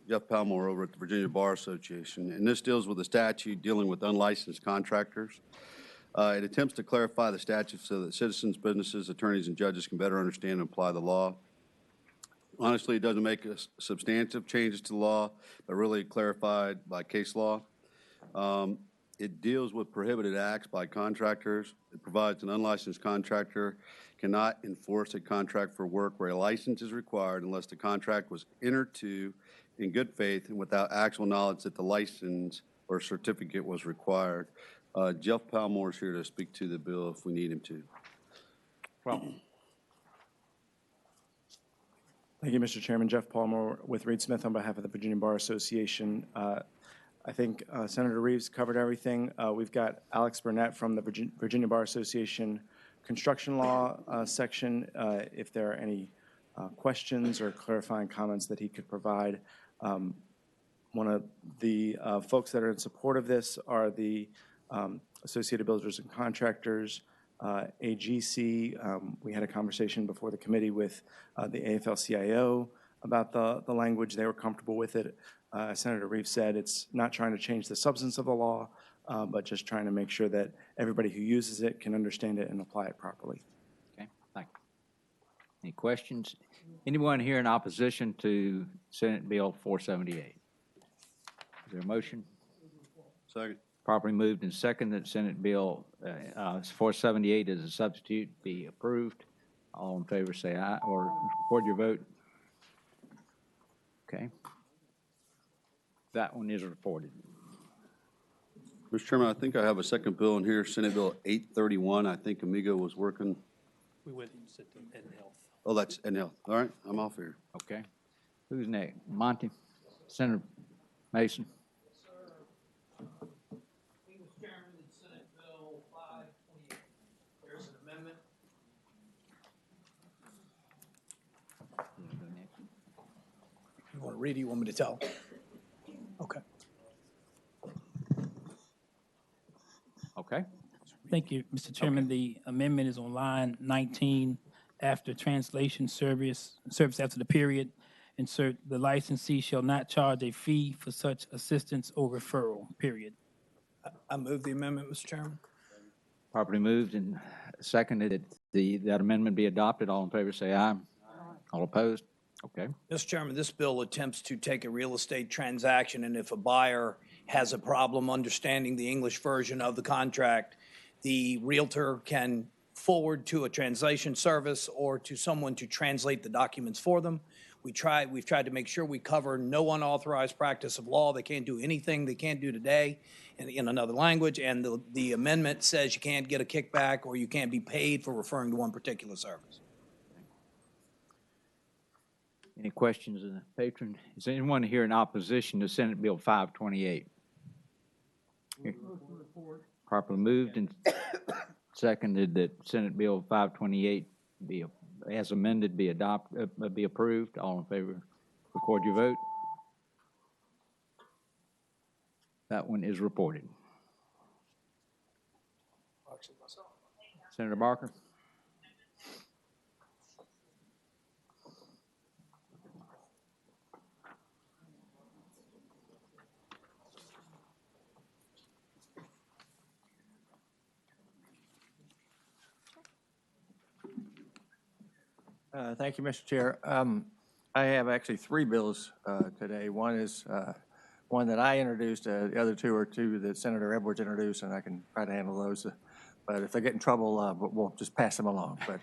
Jeff Palmore over at the Virginia Bar Association, and this deals with a statute dealing with unlicensed contractors. It attempts to clarify the statute so that citizens, businesses, attorneys, and judges can better understand and apply the law. Honestly, it doesn't make substantive changes to the law, but really clarified by case law. It deals with prohibited acts by contractors. It provides an unlicensed contractor cannot enforce a contract for work where a license is required unless the contract was entered to in good faith and without actual knowledge that the license or certificate was required. Jeff Palmore is here to speak to the bill if we need him to. Well, thank you, Mr. Chairman. Jeff Palmore with Reed Smith on behalf of the Virginia Bar Association. I think Senator Reeves covered everything. We've got Alex Burnett from the Virginia Bar Association Construction Law section. If there are any questions or clarifying comments that he could provide. One of the folks that are in support of this are the Associated Builders and Contractors, AGC. We had a conversation before the committee with the AFL-CIO about the language. They were comfortable with it. Senator Reeves said it's not trying to change the substance of the law, but just trying to make sure that everybody who uses it can understand it and apply it properly. Okay, thank you. Any questions? Anyone here in opposition to Senate Bill 478? Is there a motion? Second. Properly moved and seconded that Senate Bill 478 as a substitute be approved. All in favor say aye or record your vote. Okay. That one is reported. Mr. Chairman, I think I have a second bill in here, Senate Bill 831. I think Amigo was working. We went and sit in health. Oh, that's in health. All right, I'm off here. Okay. Who's next? Monty? Senator Mason? You want to read it? You want me to tell? Okay. Okay. Thank you, Mr. Chairman. The amendment is on line 19 after translation service after the period. Insert the licensee shall not charge a fee for such assistance or referral, period. I move the amendment, Mr. Chairman. Properly moved and seconded that amendment be adopted. All in favor say aye. All opposed? Okay. Mr. Chairman, this bill attempts to take a real estate transaction, and if a buyer has a problem understanding the English version of the contract, the realtor can forward to a translation service or to someone to translate the documents for them. We've tried to make sure we cover no unauthorized practice of law. They can't do anything they can't do today in another language, and the amendment says you can't get a kickback or you can't be paid for referring to one particular service. Any questions of the patron? Is anyone here in opposition to Senate Bill 528? Properly moved and seconded that Senate Bill 528 be, as amended, be approved. All in favor, record your vote. That one is reported. Senator Barker. Thank you, Mr. Chair. I have actually three bills today. One is one that I introduced. The other two are two that Senator Edwards introduced, and I can try to handle those. But if they get in trouble, we'll just pass them along. But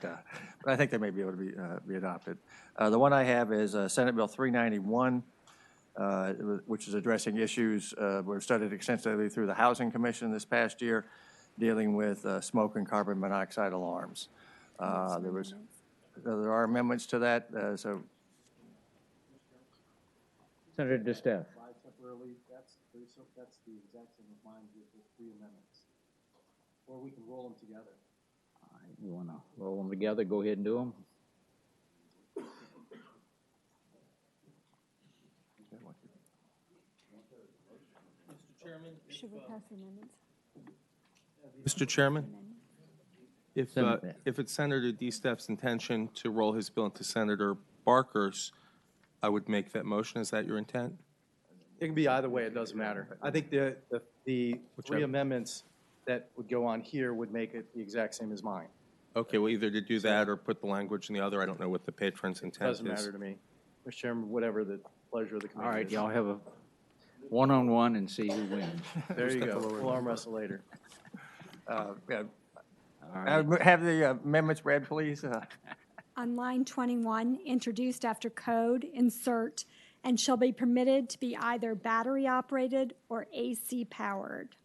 I think they may be able to be adopted. The one I have is Senate Bill 391, which is addressing issues were studied extensively through the Housing Commission this past year, dealing with smoke and carbon monoxide alarms. There are amendments to that, so. Senator DeStef. That's the exact same as mine with the three amendments. Or we can roll them together. All right, you want to roll them together? Go ahead and do them. Mr. Chairman. Should we pass the amendments? Mr. Chairman, if it's Senator DeStef's intention to roll his bill into Senator Barker's, I would make that motion. Is that your intent? It can be either way. It doesn't matter. I think the three amendments that would go on here would make it the exact same as mine. Okay, well, either to do that or put the language in the other. I don't know what the patron's intent is. Doesn't matter to me. Mr. Chairman, whatever the pleasure of the committee All right, is. y'all have a one-on-one and see who wins. There you go. We'll arm wrestle later. Yeah. Right. Have the amendments read, please. On line 21, introduced after code, insert, and shall be permitted to be either battery operated or AC powered.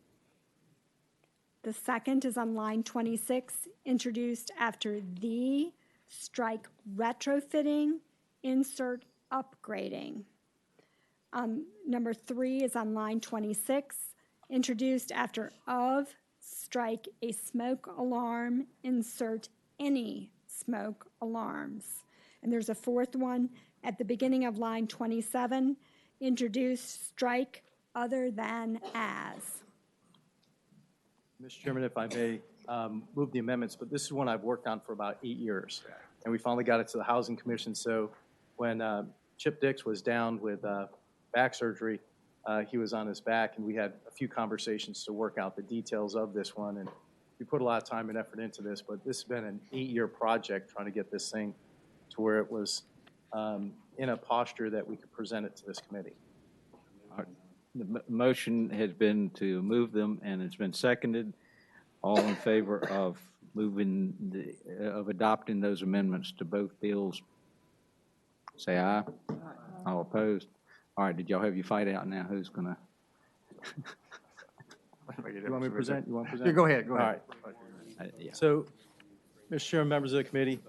The second is on line 26, introduced after the, strike retrofitting, insert upgrading. Number 3 is on line 26, introduced after of, strike a smoke alarm, insert any smoke alarms. And there's a fourth one at the beginning of line 27, introduce, strike other than as. Mr. Chairman, if I may move the amendments, but this is one I've worked on for about 8 years. And we finally got it to the Housing Commission. So when Chip Dix was down with back surgery, he was on his back, and we had a few conversations to work out the details of this one. And we put a lot of time and effort into this, but this has been an 8-year project trying to get this thing to where it was in a posture that we could present it to this committee. The motion has been to move them, and it's been seconded. All in favor of of adopting those amendments to both bills, say aye. All opposed? All right, did y'all have your fight out now? Who's gonna? You want me to present? You want to present? Yeah, go ahead, go ahead. All right. So, Mr. Chairman, members of the committee,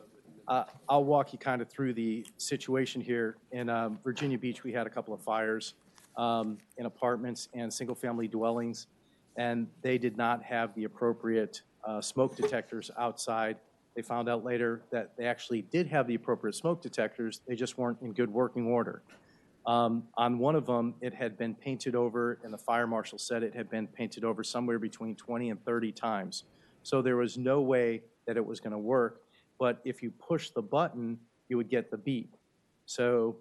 I'll walk you kind of through the situation here. In Virginia Beach, we had a couple of fires in apartments and single-family dwellings, and they did not have the appropriate smoke detectors outside. They found out later that they actually did have the appropriate smoke detectors, they just weren't in good working order. On one of them, it had been painted over, and the fire marshal said it had been painted over somewhere between 20 and 30 times. So there was no way that it was going to work, but if you push the button, you would get the beep. So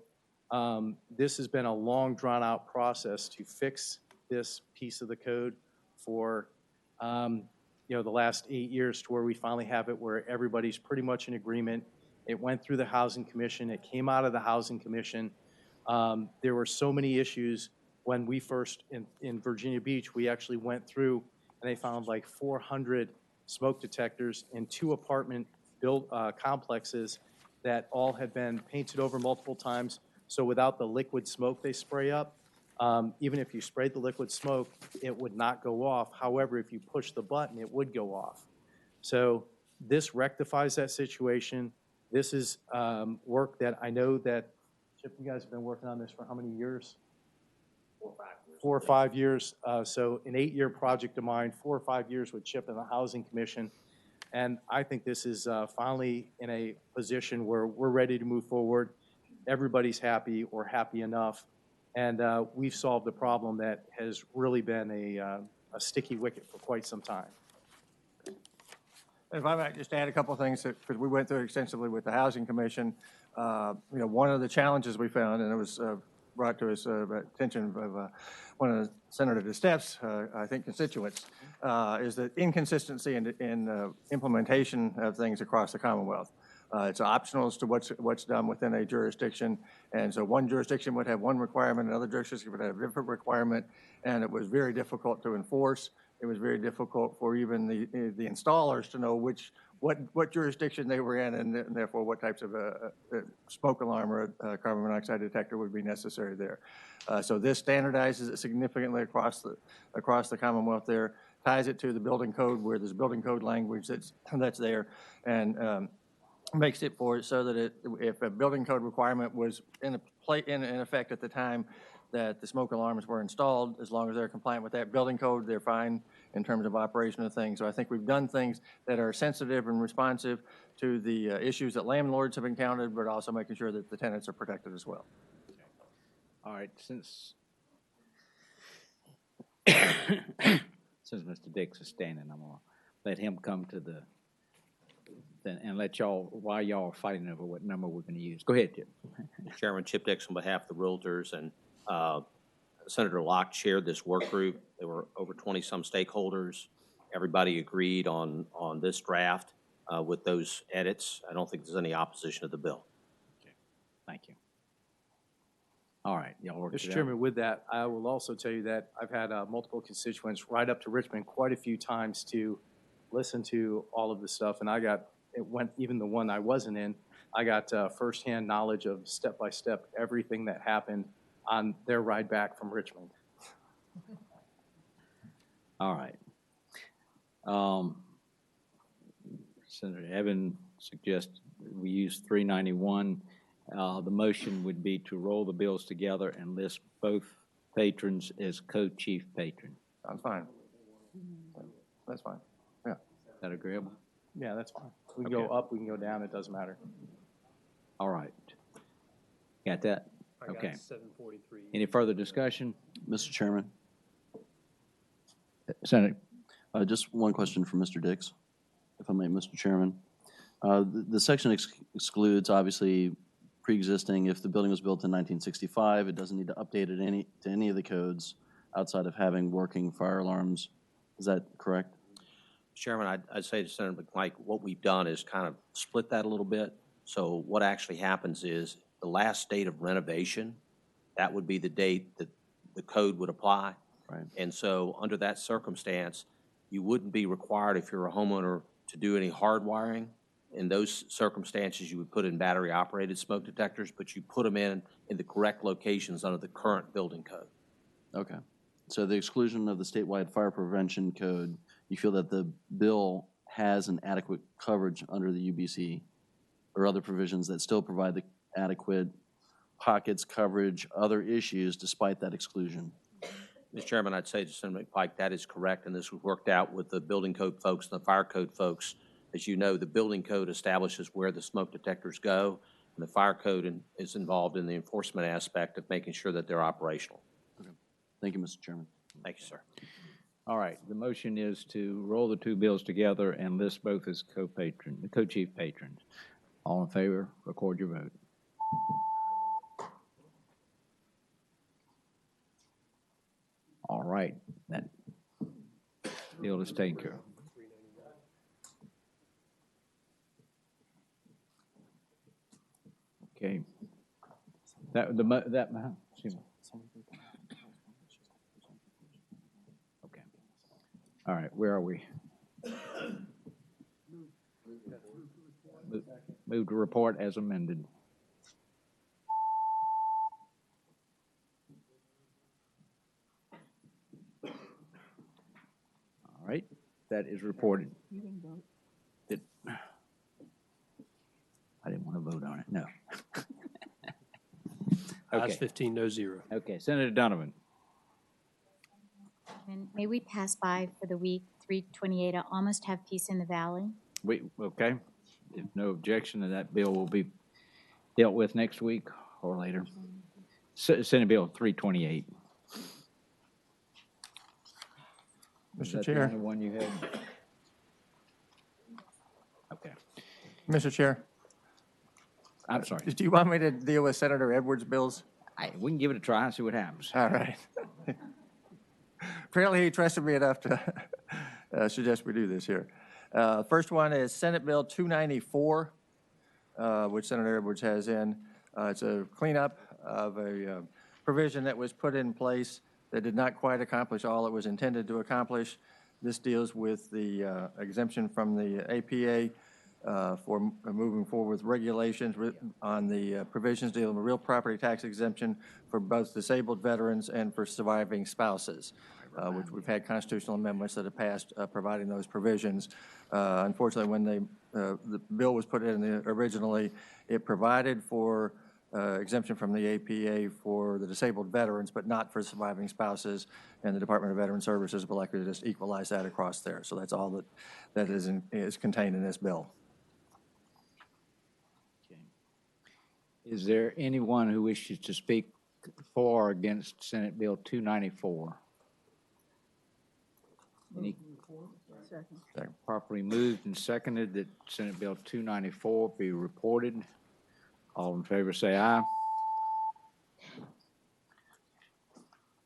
this has been a long, drawn-out process to fix this piece of the code for the last 8 years, to where we finally have it where everybody's pretty much in agreement. It went through the Housing Commission. It came out of the Housing Commission. There were so many issues when we first, in Virginia Beach, we actually went through and they found like 400 smoke detectors in 2 apartment complexes that all had been painted over multiple times. So without the liquid smoke they spray up, even if you sprayed the liquid smoke, it would not go off. However, if you push the button, it would go off. So this rectifies that situation. This is work that I know that, Chip, you guys have been working on this for how many years? 4 or 5 years. So an 8-year project of mine, 4 or 5 years with Chip and the Housing Commission. And I think this is finally in a position where we're ready to move forward. Everybody's happy or happy enough. And we've solved a problem that has really been a sticky wicket for quite some time. If I might just add a couple of things, because we went through it extensively with the Housing Commission. One of the challenges we found, and it was brought to us attention of one of Senator DeStepp's, I think, constituents, is the inconsistency in implementation of things across the Commonwealth. It's optional as to what's done within a jurisdiction, and so one jurisdiction would have one requirement, another jurisdiction would have a different requirement, and it was very difficult to enforce. It was very difficult for even the installers to know what jurisdiction they were in, and therefore what types of smoke alarm or carbon monoxide detector would be necessary there. So this standardizes it significantly across the Commonwealth there, ties it to the building code where there's building code language that's there, and makes it for it so that if a building code requirement was in effect at the time that the smoke alarms were installed, as long as they're compliant with that building code, they're fine in terms of operation of things. So I think we've done things that are sensitive and responsive to the issues that landlords have encountered, but also making sure that the tenants are protected as well. All right, since Mr. Dix is standing, I'm gonna let him come to and let y'all, while y'all are fighting over what number we're gonna use. Go ahead, Chip. Chairman Chip Dix on behalf of the Realtors, and Senator Locke chaired this work group. There were over 20-some stakeholders. Everybody agreed on this draft with those edits. I don't think there's any opposition to the bill. Okay. Thank you. All right, y'all work Mr. Chairman, with that, I will also tell you that I've had multiple constituents ride up to Richmond quite a few times to listen to all of this stuff, and even the one I wasn't in, I got firsthand knowledge of step-by-step everything that happened on their ride back from Richmond. All right. Senator Evan suggests we use 391 The motion would be to roll the bills together and list both patrons as co-chief patron. Sounds fine. That's fine. Yeah. Is that agreeable? Yeah, that's fine. We can go up, we can go down, it doesn't matter. All right. Got that? I got Okay. 743. Any further discussion? Mr. Chairman, Senator, just one question for Mr. Dix, if I may, Mr. Chairman. The section excludes, obviously, pre-existing. If the building was built in 1965, it doesn't need to update it to any of the codes outside of having working fire alarms. Is that correct? Chairman, I'd say to Senator McPike, what we've done is kind of split that a little bit. So what actually happens is the last date of renovation, that would be the date that the code would apply. Right. And so under that circumstance, you wouldn't be required, if you're a homeowner, to do any hardwiring. In those circumstances, you would put in battery-operated smoke detectors, but you put them in the correct locations under the current building code. Okay. So the exclusion of the statewide fire prevention code, you feel that the bill has an adequate coverage under the UBC or other provisions that still provide the adequate pockets, coverage, other issues despite that exclusion? Mr. Chairman, I'd say to Senator McPike, that is correct, and this was worked out with the building code folks and the fire code folks. As you know, the building code establishes where the smoke detectors go, and the fire code is involved in the enforcement aspect of making sure that they're operational. Okay. Thank you, Mr. Chairman. Thank you, sir. all right, the motion is to roll the two bills together and list both as co-chief patrons. All in favor, record your vote. All right, that deal is taken care of. Okay. Excuse me. Okay. All right, where are we? Move to report as amended. All right, that is reported. I didn't want to vote on it, no. Ayes Okay. 15, no zero. Okay, Senator Donovan. And may we pass by for the week 328? I almost have peace in the valley. Okay, if no objection, then that bill will be dealt with next week or later. Senate Bill 328. Is Mr. that the Chair. only one you had? Okay, Mr. Chair, I'm sorry. do you want me to deal with Senator Edwards' bills? We can give it a try and see what happens. All right. Apparently, he trusted me enough to suggest we do this here. First one is Senate Bill 294, which Senator Edwards has in. It's a cleanup of a provision that was put in place that did not quite accomplish all it was intended to accomplish. This deals with the exemption from the APA for moving forward with regulations on the provisions dealing with real property tax exemption for both disabled veterans and for surviving spouses, which we've had constitutional amendments that have passed providing those provisions. Unfortunately, when the bill was put in originally, it provided for exemption from the APA for the disabled veterans, but not for surviving spouses, and the Department of Veteran Services have elected to just equalize that across there. So that's all that is contained in this bill. Is there anyone who wishes to speak for or against Senate Bill 294? Any? Second. Properly moved and seconded that Senate Bill 294 be reported. All in favor say aye.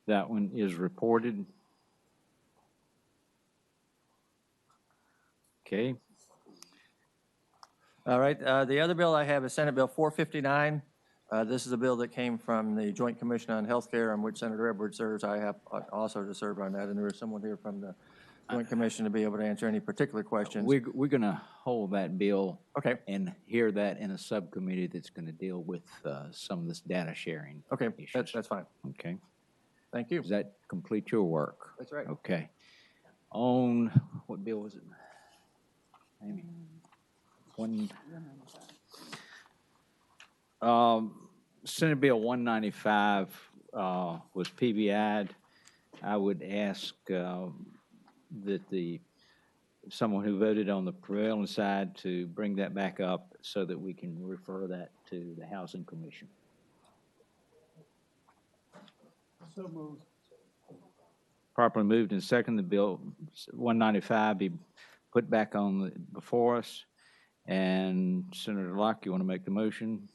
That one is reported. Okay. All right, the other bill I have is Senate Bill 459. This is a bill that came from the Joint Commission on Healthcare, on which Senator Edwards serves. I have also to serve on that, and there is someone here from the Joint Commission to be able to answer any particular questions. We're going to hold that bill. Okay. And hear that in a subcommittee that's going to deal with some of this data sharing. Okay, issues. that's fine. Okay. Thank you. Does that complete your work? That's right. Okay. On, what bill was it? Amy? Senate Bill 195 was PBI'd. I would ask that someone who voted on the prevailing side to bring that back up so that we can refer that to the Housing Commission. So moved. Properly moved and seconded, the bill 195 be put back on before us. And Senator Locke, you want to make the motion?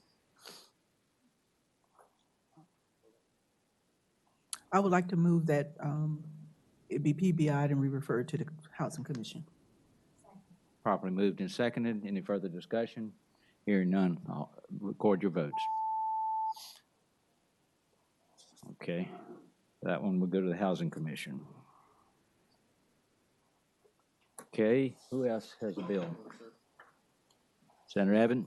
I would like to move that it be PBI'd and we refer to the Housing Commission. Properly moved and seconded. Any further discussion? Hearing none, I'll record your votes. Okay, that one will go to the Housing Commission. Okay, who else has a bill? Senator Evan?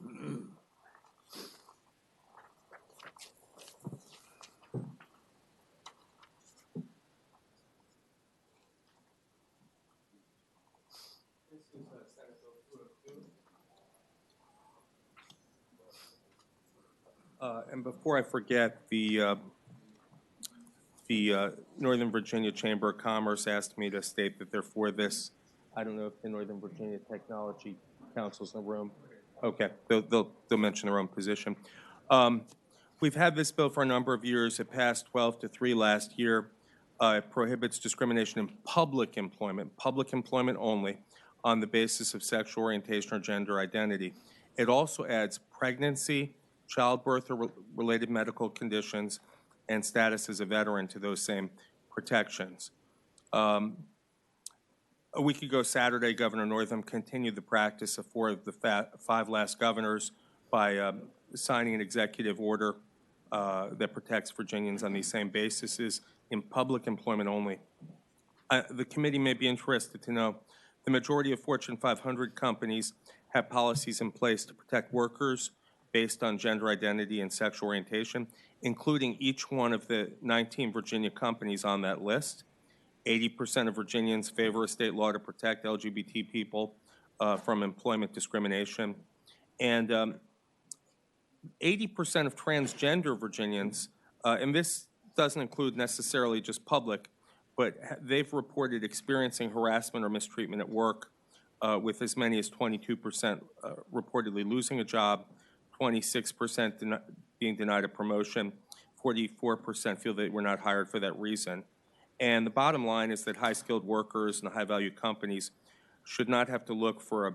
And before I forget, the Northern Virginia Chamber of Commerce asked me to state that they're for this. I don't know if the Northern Virginia Technology Council's in the room. Okay, they'll mention their own position. We've had this bill for a number of years. It passed 12-3 last year. It prohibits discrimination in public employment only, on the basis of sexual orientation or gender identity. It also adds pregnancy, childbirth or related medical conditions, and status as a veteran to those same protections. A week ago Saturday, Governor Northam continued the practice of 4 of the 5 last governors by signing an executive order that protects Virginians on these same bases in public employment only. The committee may be interested to know the majority of Fortune 500 companies have policies in place to protect workers based on gender identity and sexual orientation, including each one of the 19 Virginia companies on that list. 80% of Virginians favor a state law to protect LGBT people from employment discrimination. And 80% of transgender Virginians, and this doesn't include necessarily just public, but they've reported experiencing harassment or mistreatment at work, with as many as 22% reportedly losing a job, 26% being denied a promotion, 44% feel they were not hired for that reason. And the bottom line is that high-skilled workers and high-value companies should not have to look for an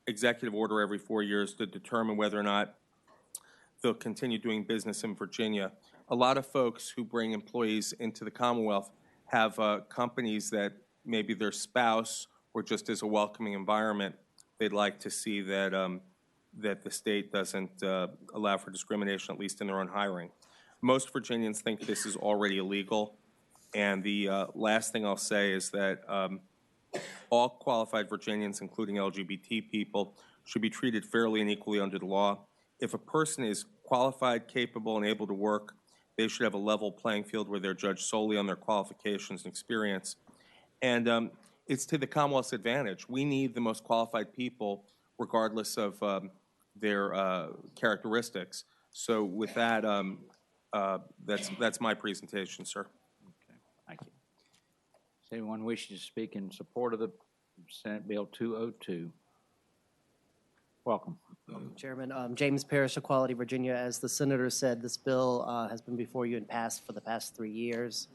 executive order every 4 years to determine whether or not they'll continue doing business in Virginia. A lot of folks who bring employees into the Commonwealth have companies that maybe their spouse or just as a welcoming environment, they'd like to see that, that the state doesn't allow for discrimination, at least in their own hiring. Most Virginians think this is already illegal. And the last thing I'll say is that all qualified Virginians, including LGBT people, should be treated fairly and equally under the law. If a person is qualified, capable, and able to work, they should have a level playing field where they're judged solely on their qualifications and experience. And it's to the Commonwealth's advantage. We need the most qualified people, regardless of their characteristics. So with that, that's my presentation, sir. Thank you. Does anyone wish to speak in support of the Senate Bill 202? Welcome. Chairman, James Parrish, Equality Virginia. As the senator said, this bill has been before you and passed for the past 3 years.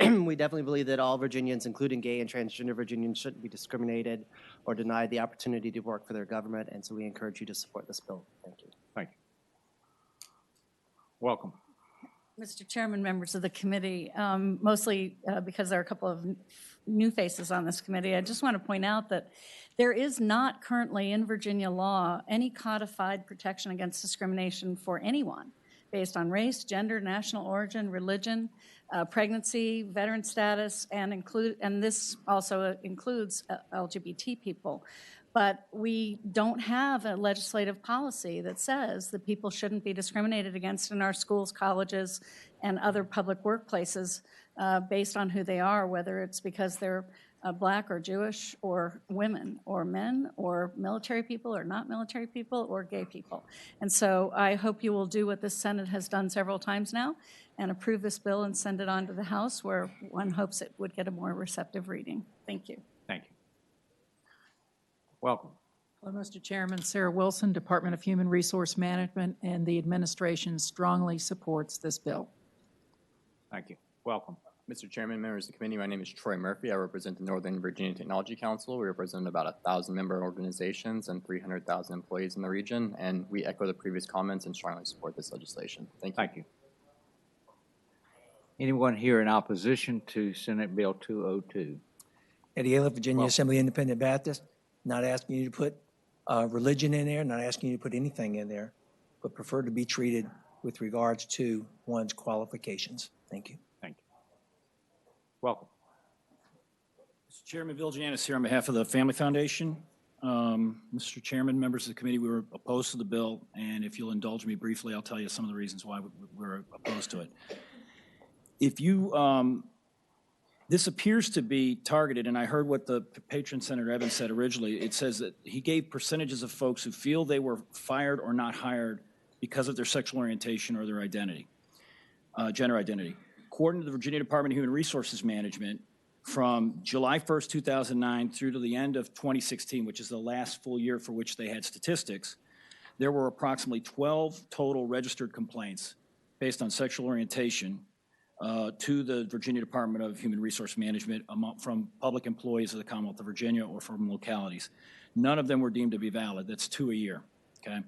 We definitely believe that all Virginians, including gay and transgender Virginians, shouldn't be discriminated or denied the opportunity to work for their government, and so we encourage you to support this bill. Thank you. Thank you. Welcome. Mr. Chairman, members of the committee, mostly because there are a couple of new faces on this committee, I just want to point out that there is not currently in Virginia law any codified protection against discrimination for anyone based on race, gender, national origin, religion, pregnancy, veteran status, and this also includes LGBT people. But we don't have a legislative policy that says that people shouldn't be discriminated against in our schools, colleges, and other public workplaces based on who they are, whether it's because they're Black or Jewish or women or men or military people or not military people or gay people. And so I hope you will do what this Senate has done several times now and approve this bill and send it on to the House, where one hopes it would get a more receptive reading. Thank you. Thank you. Welcome. Hello, Mr. Chairman. Sarah Wilson, Department of Human Resource Management, and the administration strongly supports this bill. Thank you. Welcome. Mr. Chairman, members of the committee, my name is Troy Murphy. I represent the Northern Virginia Technology Council. We represent about 1,000 member organizations and 300,000 employees in the region, and we echo the previous comments and strongly support this legislation. Thank you. Thank you. Anyone here in opposition to Senate Bill 202? Eddie Ayler, Virginia Assembly Independent Baptist. Not asking you to put religion in there, not asking you to put anything in there, but prefer to be treated with regards to one's qualifications. Thank you. Thank you. Welcome. Mr. Chairman, Bill Janis here on behalf of the Family Foundation. Mr. Chairman, members of the committee, we were opposed to the bill, and if you'll indulge me briefly, I'll tell you some of the reasons why we're opposed to it. If you, this appears to be targeted, and I heard what the patron Senator Evans said originally. It says that he gave percentages of folks who feel they were fired or not hired because of their sexual orientation or their identity, gender identity. According to the Virginia Department of Human Resources Management, from July 1st, 2009 through to the end of 2016, which is the last full year for which they had statistics, there were approximately 12 total registered complaints based on sexual orientation to the Virginia Department of Human Resource Management from public employees of the Commonwealth of Virginia or from localities. None of them were deemed to be valid. That's 2 a year, okay?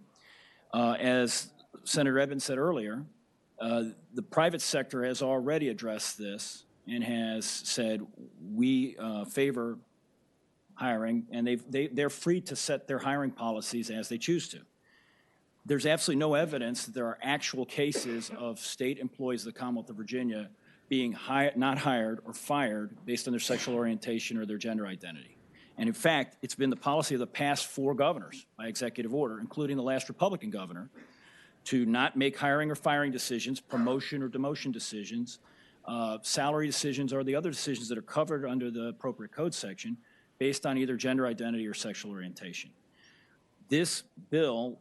As Senator Evans said earlier, the private sector has already addressed this and has said we favor hiring, and they're free to set their hiring policies as they choose to. There's absolutely no evidence that there are actual cases of state employees of the Commonwealth of Virginia being not hired or fired based on their sexual orientation or their gender identity. And in fact, it's been the policy of the past 4 governors by executive order, including the last Republican governor, to not make hiring or firing decisions, promotion or demotion decisions, salary decisions, or the other decisions that are covered under the appropriate code section based on either gender identity or sexual orientation. This bill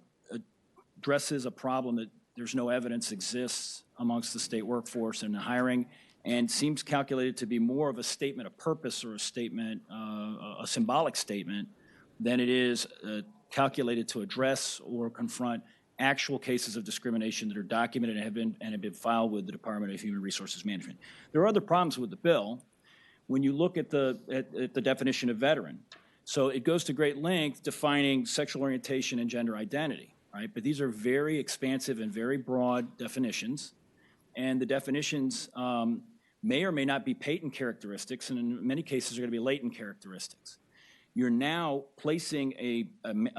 addresses a problem that there's no evidence exists amongst the state workforce in the hiring, and seems calculated to be more of a statement of purpose or a statement, a symbolic statement, than it is calculated to address or confront actual cases of discrimination that are documented and have been filed with the Department of Human Resources Management. There are other problems with the bill when you look at the definition of veteran. So it goes to great length defining sexual orientation and gender identity, right? But these are very expansive and very broad definitions, and the definitions may or may not be patent characteristics, and in many cases are going to be latent characteristics. You're now placing a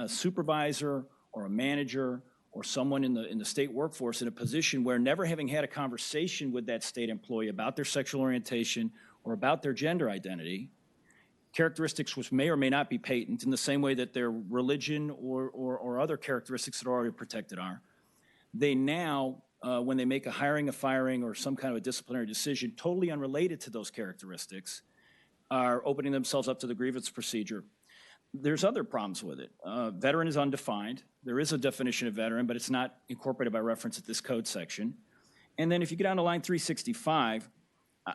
supervisor or a manager or someone in the state workforce in a position where, never having had a conversation with that state employee about their sexual orientation or about their gender identity, characteristics which may or may not be patent in the same way that their religion or other characteristics that are already protected are, they now, when they make a hiring, a firing, or some kind of a disciplinary decision totally unrelated to those characteristics, are opening themselves up to the grievance procedure. There's other problems with it. Veteran is undefined. There is a definition of veteran, but it's not incorporated by reference at this code section. And then if you get down to line 365,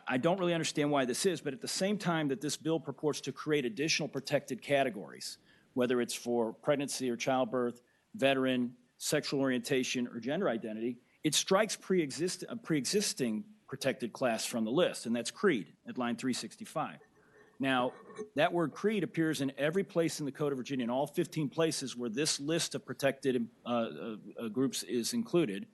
I don't really understand why this is, but at the same time that this bill purports to create additional protected categories, whether it's for pregnancy or childbirth, veteran, sexual orientation, or gender identity, it strikes a pre-existing protected class from the list, and that's creed at line 365. Now, that word creed appears in every place in the Code of Virginia, in all 15 places where this list of protected groups is included.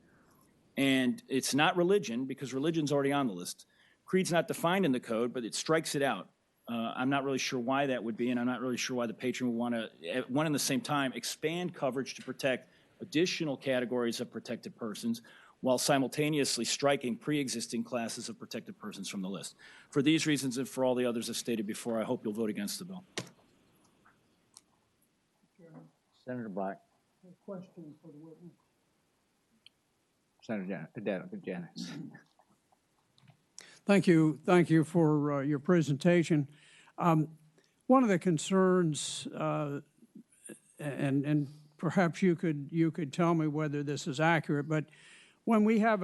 And it's not religion, because religion's already on the list. Creed's not defined in the code, but it strikes it out. I'm not really sure why that would be, and I'm not really sure why the patron would want to, at one and the same time, expand coverage to protect additional categories of protected persons, while simultaneously striking pre-existing classes of protected persons from the list. For these reasons and for all the others I've stated before, I hope you'll vote against the bill. Senator Black. Question for the witness. Senator Janis. Thank you for your presentation. One of the concerns, and perhaps you could tell me whether this is accurate, but when we have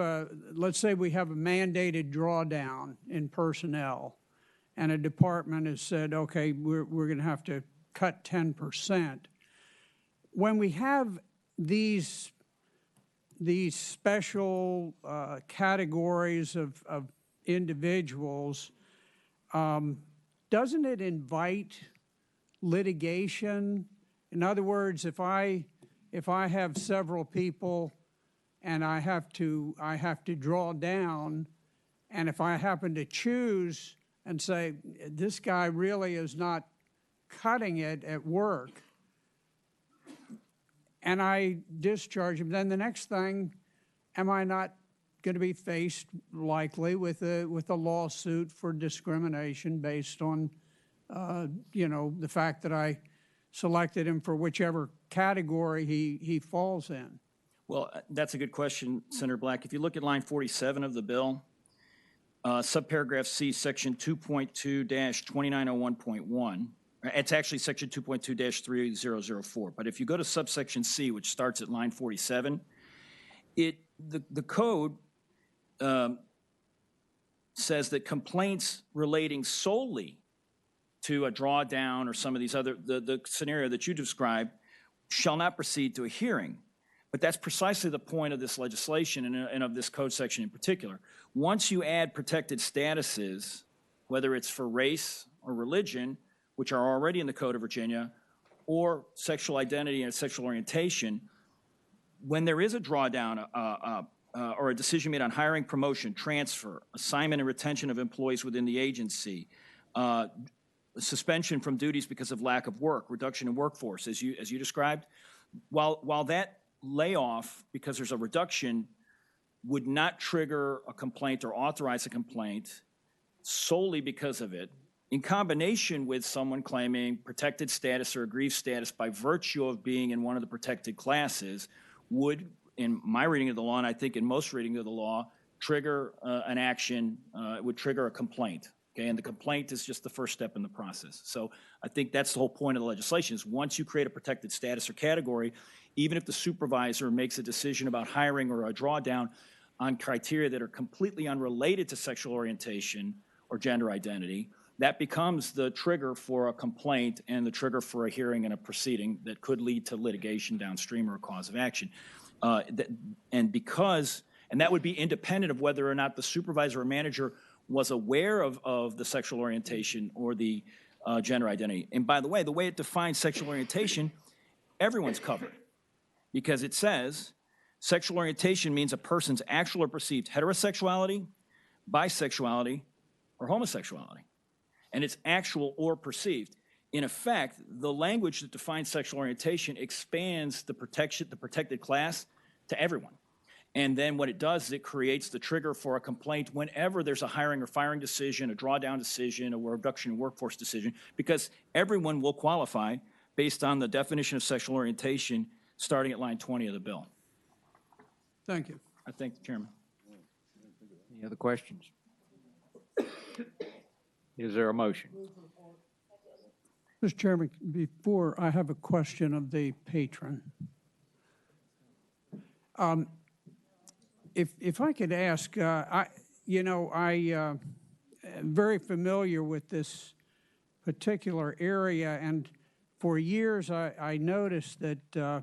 let's say we have a mandated drawdown in personnel, and a department has said, okay, we're going to have to cut 10%. When we have these special categories of individuals, doesn't it invite litigation? In other words, if I have several people and I have to draw down, and if I happen to choose and say, this guy really is not cutting it at work, and I discharge him, then the next thing, am I not going to be faced likely with a lawsuit for discrimination based on, the fact that I selected him for whichever category he falls in? Well, that's a good question, Senator Black. If you look at line 47 of the bill, subparagraph C, section 2.2-2901.1, it's actually section 2.2-3004. But if you go to subsection C, which starts at line 47, the code says that complaints relating solely to a drawdown or some of these other, the scenario that you described, shall not proceed to a hearing. But that's precisely the point of this legislation and of this code section in particular. Once you add protected statuses, whether it's for race or religion, which are already in the Code of Virginia, or sexual identity and sexual orientation, when there is a drawdown or a decision made on hiring, promotion, transfer, assignment and retention of employees within the agency, suspension from duties because of lack of work, reduction in workforce, as you described, while that layoff, because there's a reduction, would not trigger a complaint or authorize a complaint solely because of it, in combination with someone claiming protected status or aggrieved status by virtue of being in one of the protected classes, would, in my reading of the law, and I think in most reading of the law, trigger an action, would trigger a complaint. Okay, and the complaint is just the first step in the process. So I think that's the whole point of the legislation, is once you create a protected status or category, even if the supervisor makes a decision about hiring or a drawdown on criteria that are completely unrelated to sexual orientation or gender identity, that becomes the trigger for a complaint and the trigger for a hearing and a proceeding that could lead to litigation downstream or a cause of action. And that would be independent of whether or not the supervisor or manager was aware of the sexual orientation or the gender identity. And by the way it defines sexual orientation, everyone's covered, because it says sexual orientation means a person's actual or perceived heterosexuality, bisexuality, or homosexuality. And it's actual or perceived. In effect, the language that defines sexual orientation expands the protected class to everyone. And then what it does is it creates the trigger for a complaint whenever there's a hiring or firing decision, a drawdown decision, a reduction in workforce decision, because everyone will qualify based on the definition of sexual orientation starting at line 20 of the bill. Thank you. I thank the chairman. Any other questions? Is there a motion? Mr. Chairman, before I have a question of the patron. If I could ask, I am very familiar with this particular area, and for years I noticed that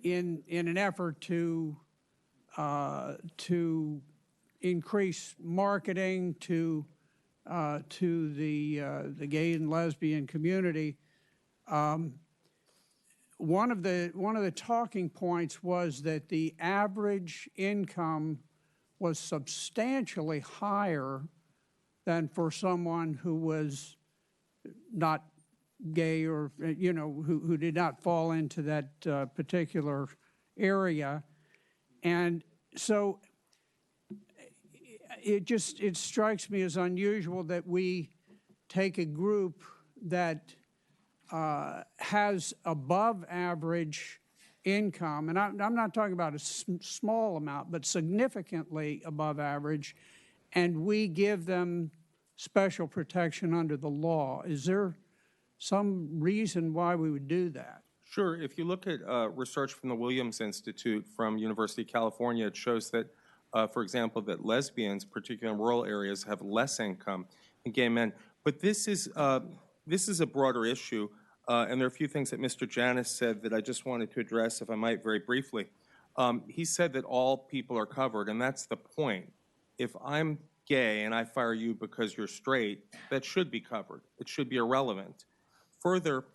in an effort to increase marketing to the gay and lesbian community, one of the talking points was that the average income was substantially higher than for someone who was not gay or who did not fall into that particular area. And so it strikes me as unusual that we take a group that has above average income, and I'm not talking about a small amount, but significantly above average, and we give them special protection under the law. Is there some reason why we would do that? Sure. If you look at research from the Williams Institute from University of California, it shows that, for example, that lesbians, particularly in rural areas, have less income than gay men. But this is a broader issue, and there are a few things that Mr. Janis said that I just wanted to address, if I might, very briefly. He said that all people are covered, and that's the point. If I'm gay and I fire you because you're straight, that should be covered. It should be irrelevant. Further,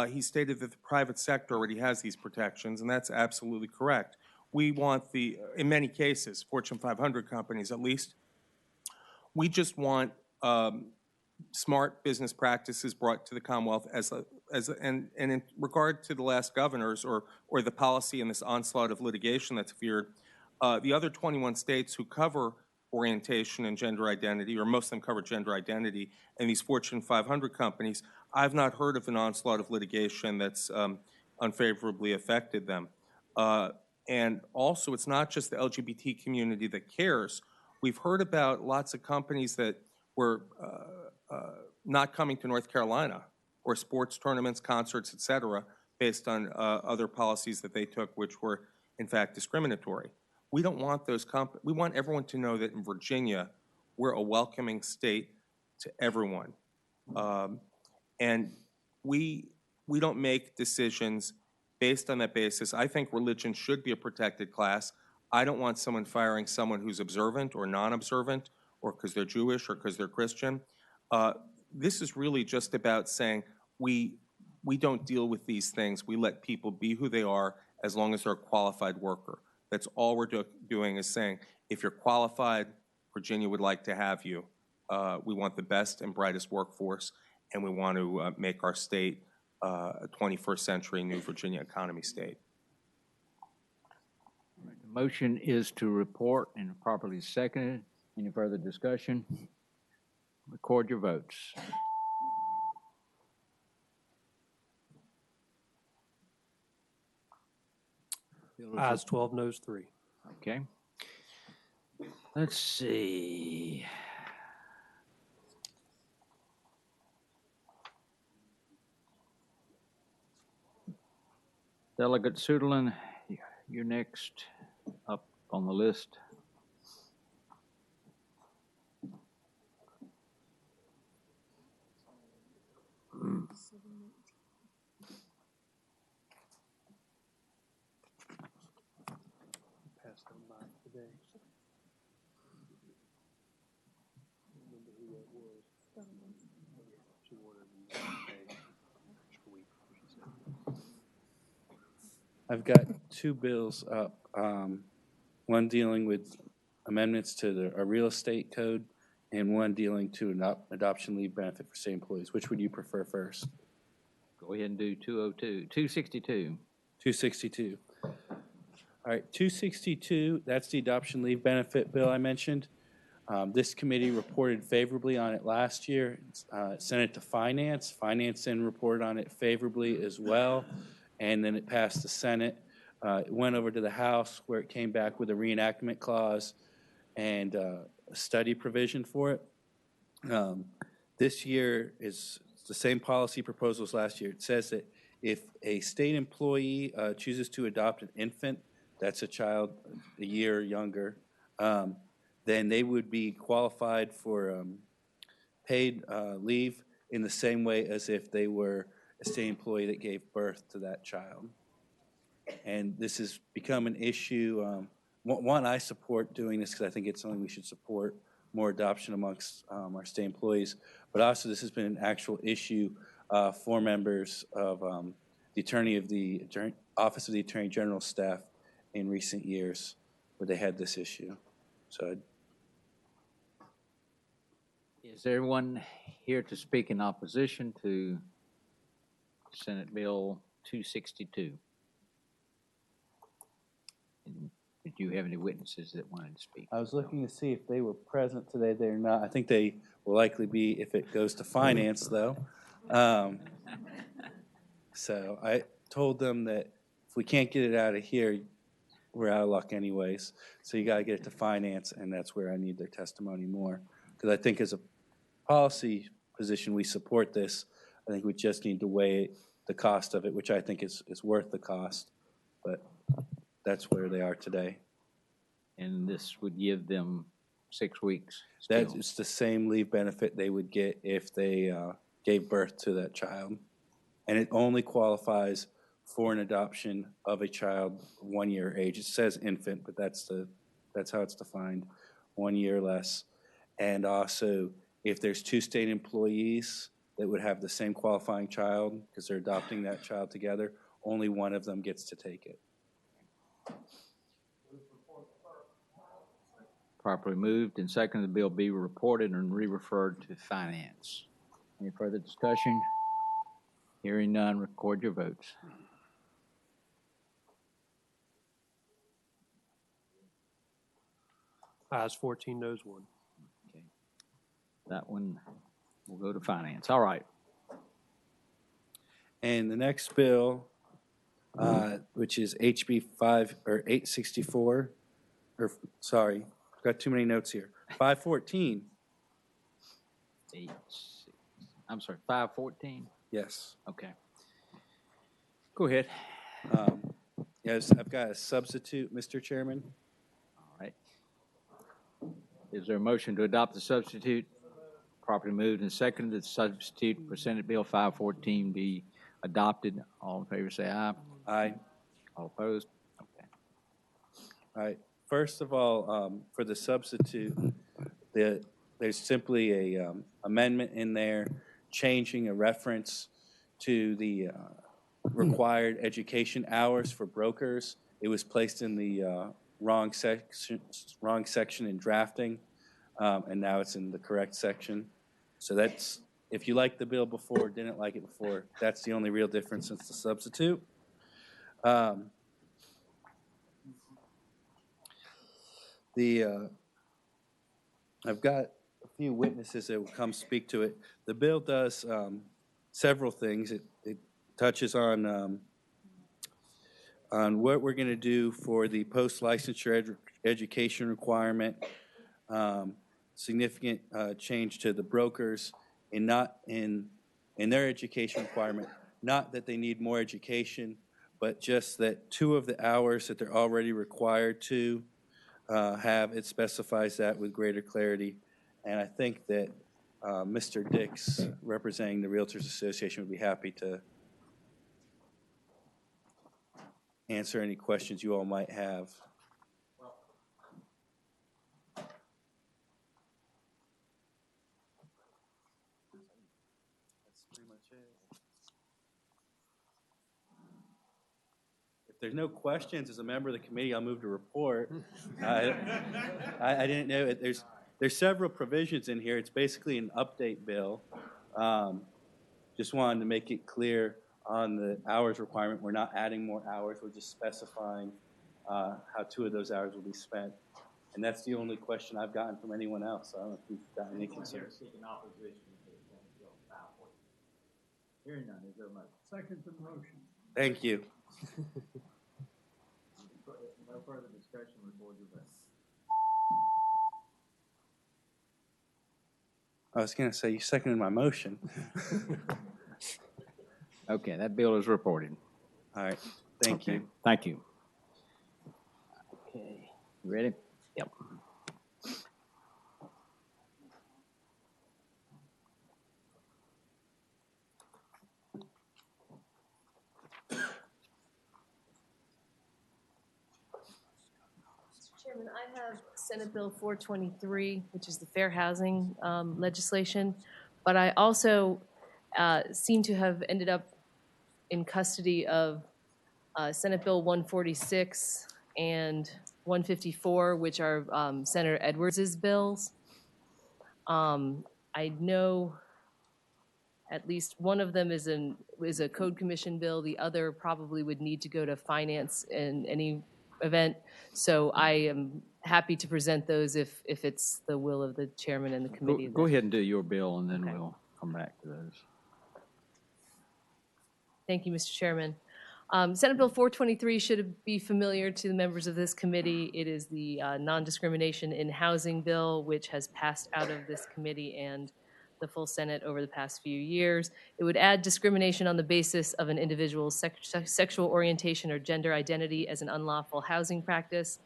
he stated that the private sector already has these protections, and that's absolutely correct. We want in many cases, Fortune 500 companies at least, we just want smart business practices brought to the Commonwealth and in regard to the last governors or the policy in this onslaught of litigation that's feared, the other 21 states who cover orientation and gender identity, or most of them cover gender identity, and these Fortune 500 companies, I've not heard of an onslaught of litigation that's unfavorably affected them. And also, it's not just the LGBT community that cares. We've heard about lots of companies that were not coming to North Carolina, or sports tournaments, concerts, et cetera, based on other policies that they took, which were, in fact, discriminatory. We don't want those we want everyone to know that in Virginia, we're a welcoming state to everyone. And we don't make decisions based on that basis. I think religion should be a protected class. I don't want someone firing someone who's observant or non-observant, or because they're Jewish or because they're Christian. This is really just about saying we don't deal with these things. We let people be who they are as long as they're a qualified worker. That's all we're doing is saying, if you're qualified, Virginia would like to have you. We want the best and brightest workforce, and we want to make our state a 21st century new Virginia economy state. The motion is to report and properly seconded. Any further discussion? Record your votes. Ayes 12, noes 3. Okay. Let's see. Delegate Suderlin, you're next up on the list. I've got two bills up, one dealing with amendments to a real estate code and one dealing to an adoption leave benefit for state employees. Which would you prefer first? Go ahead and do 262. 262. All right, 262, that's the adoption leave benefit bill I mentioned. This committee reported favorably on it last year. Sent it to Finance. Finance then reported on it favorably as well. And then it passed the Senate. It went over to the House, where it came back with a reenactment clause and a study provision for it. This year is the same policy proposal as last year. It says that if a state employee chooses to adopt an infant, that's a child a year younger, then they would be qualified for paid leave in the same way as if they were a state employee that gave birth to that child. And this has become an issue. One, I support doing this because I think it's something we should support, more adoption amongst our state employees. But also, this has been an actual issue for members of the Office of the Attorney General's staff in recent years, where they had this issue. So, is there anyone here to speak in opposition to Senate Bill 262? Did you have any witnesses that wanted to speak? I was looking to see if they were present today. They're not. I think they will likely be if it goes to Finance, though. So I told them that if we can't get it out of here, we're out of luck anyways. So you got to get it to Finance, and that's where I need their testimony more. Because I think as a policy position, we support this. I think we just need to weigh the cost of it, which I think is worth the cost, but that's where they are today. And this would give them 6 weeks That's still. it's the same leave benefit they would get if they gave birth to that child. And it only qualifies for an adoption of a child 1 year age. It says infant, but that's how it's defined, 1 year less. And also, if there's 2 state employees that would have the same qualifying child, because they're adopting that child together, only one of them gets to take it. Properly moved and seconded, the bill be reported and re-referred to finance. Any further discussion? Hearing none, record your votes. Ayes 14, noes 1. Okay. That one will go to finance. All right. And the next bill, which is HB 864, or sorry, I've got too many notes here. 514. 514? Yes. Okay. Go ahead. Yes, I've got a substitute, Mr. Chairman. All right. Is there a motion to adopt the substitute? Properly moved and seconded, the substitute for Senate Bill 514 be adopted. All in favor say aye. Aye. All opposed? Okay. All right. First of all, for the substitute, there's simply a amendment in there changing a reference to the required education hours for brokers. It was placed in the wrong section in drafting, and now it's in the correct section. So that's, if you liked the bill before, didn't like it before, that's the only real difference since the substitute. I've got a few witnesses that will come speak to it. The bill does several things. It touches on what we're going to do for the post-licensure education requirement, significant change to the brokers in their education requirement, not that they need more education, but just that 2 of the hours that they're already required to have, it specifies that with greater clarity. And I think that Mr. Dix, representing the Realtors Association, would be happy to answer any questions you all might have. That's pretty much it. If there's no questions, as a member of the committee, I'll move to report. I didn't know it. There's several provisions in here. It's basically an update bill. Just wanted to make it clear on the hours requirement. We're not adding more hours. We're just specifying how 2 of those hours will be spent. And that's the only question I've gotten from anyone else. I don't know if you've gotten any concerns. Hearing none, is there a motion? Second the motion. Thank you. No further discussion, record your vote. I was going to say, you seconded my motion. Okay, that bill is reported. All right. Thank you. Thank you. Okay, you ready? Yep. Chairman, I have Senate Bill 423, which is the fair housing legislation, but I also seem to have ended up in custody of Senate Bill 146 and 154, which are Senator Edwards's bills. I know at least one of them is a Code Commission bill. The other probably would need to go to Finance in any event. So I am happy to present those if it's the will of the chairman and the committee. Go ahead and do your bill, and then we'll come back to those. Thank you, Mr. Chairman. Senate Bill 423 should be familiar to the members of this committee. It is the non-discrimination in housing bill, which has passed out of this committee and the full Senate over the past few years. It would add discrimination on the basis of an individual's sexual orientation or gender identity as an unlawful housing practice,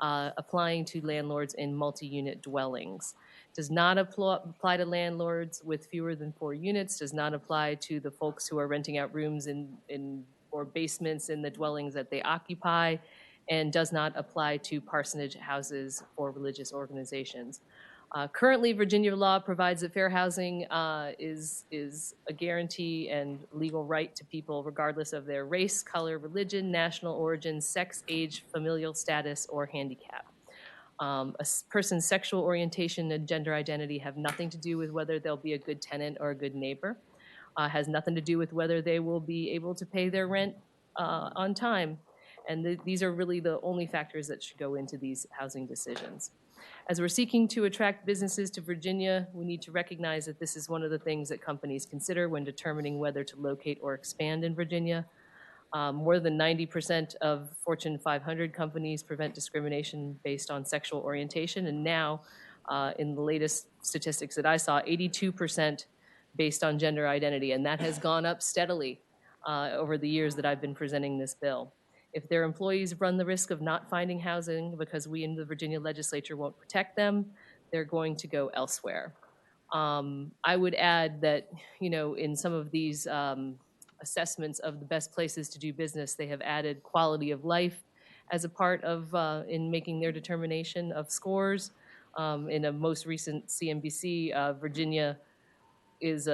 applying to landlords in multi-unit dwellings. Does not apply to landlords with fewer than 4 units, does not apply to the folks who are renting out rooms in or basements in the dwellings that they occupy, and does not apply to parsonage houses for religious organizations. Currently, Virginia law provides that fair housing is a guarantee and legal right to people regardless of their race, color, religion, national origin, sex, age, familial status, or handicap. A person's sexual orientation and gender identity have nothing to do with whether they'll be a good tenant or a good neighbor. Has nothing to do with whether they will be able to pay their rent on time. And these are really the only factors that should go into these housing decisions. As we're seeking to attract businesses to Virginia, we need to recognize that this is one of the things that companies consider when determining whether to locate or expand in Virginia. More than 90% of Fortune 500 companies prevent discrimination based on sexual orientation, and now, in the latest statistics that I saw, 82% based on gender identity, and that has gone up steadily over the years that I've been presenting this bill. If their employees run the risk of not finding housing because we in the Virginia legislature won't protect them, they're going to go elsewhere. I would add that, in some of these assessments of the best places to do business, they have added quality of life as a part of in making their determination of scores. In a most recent CNBC, Virginia is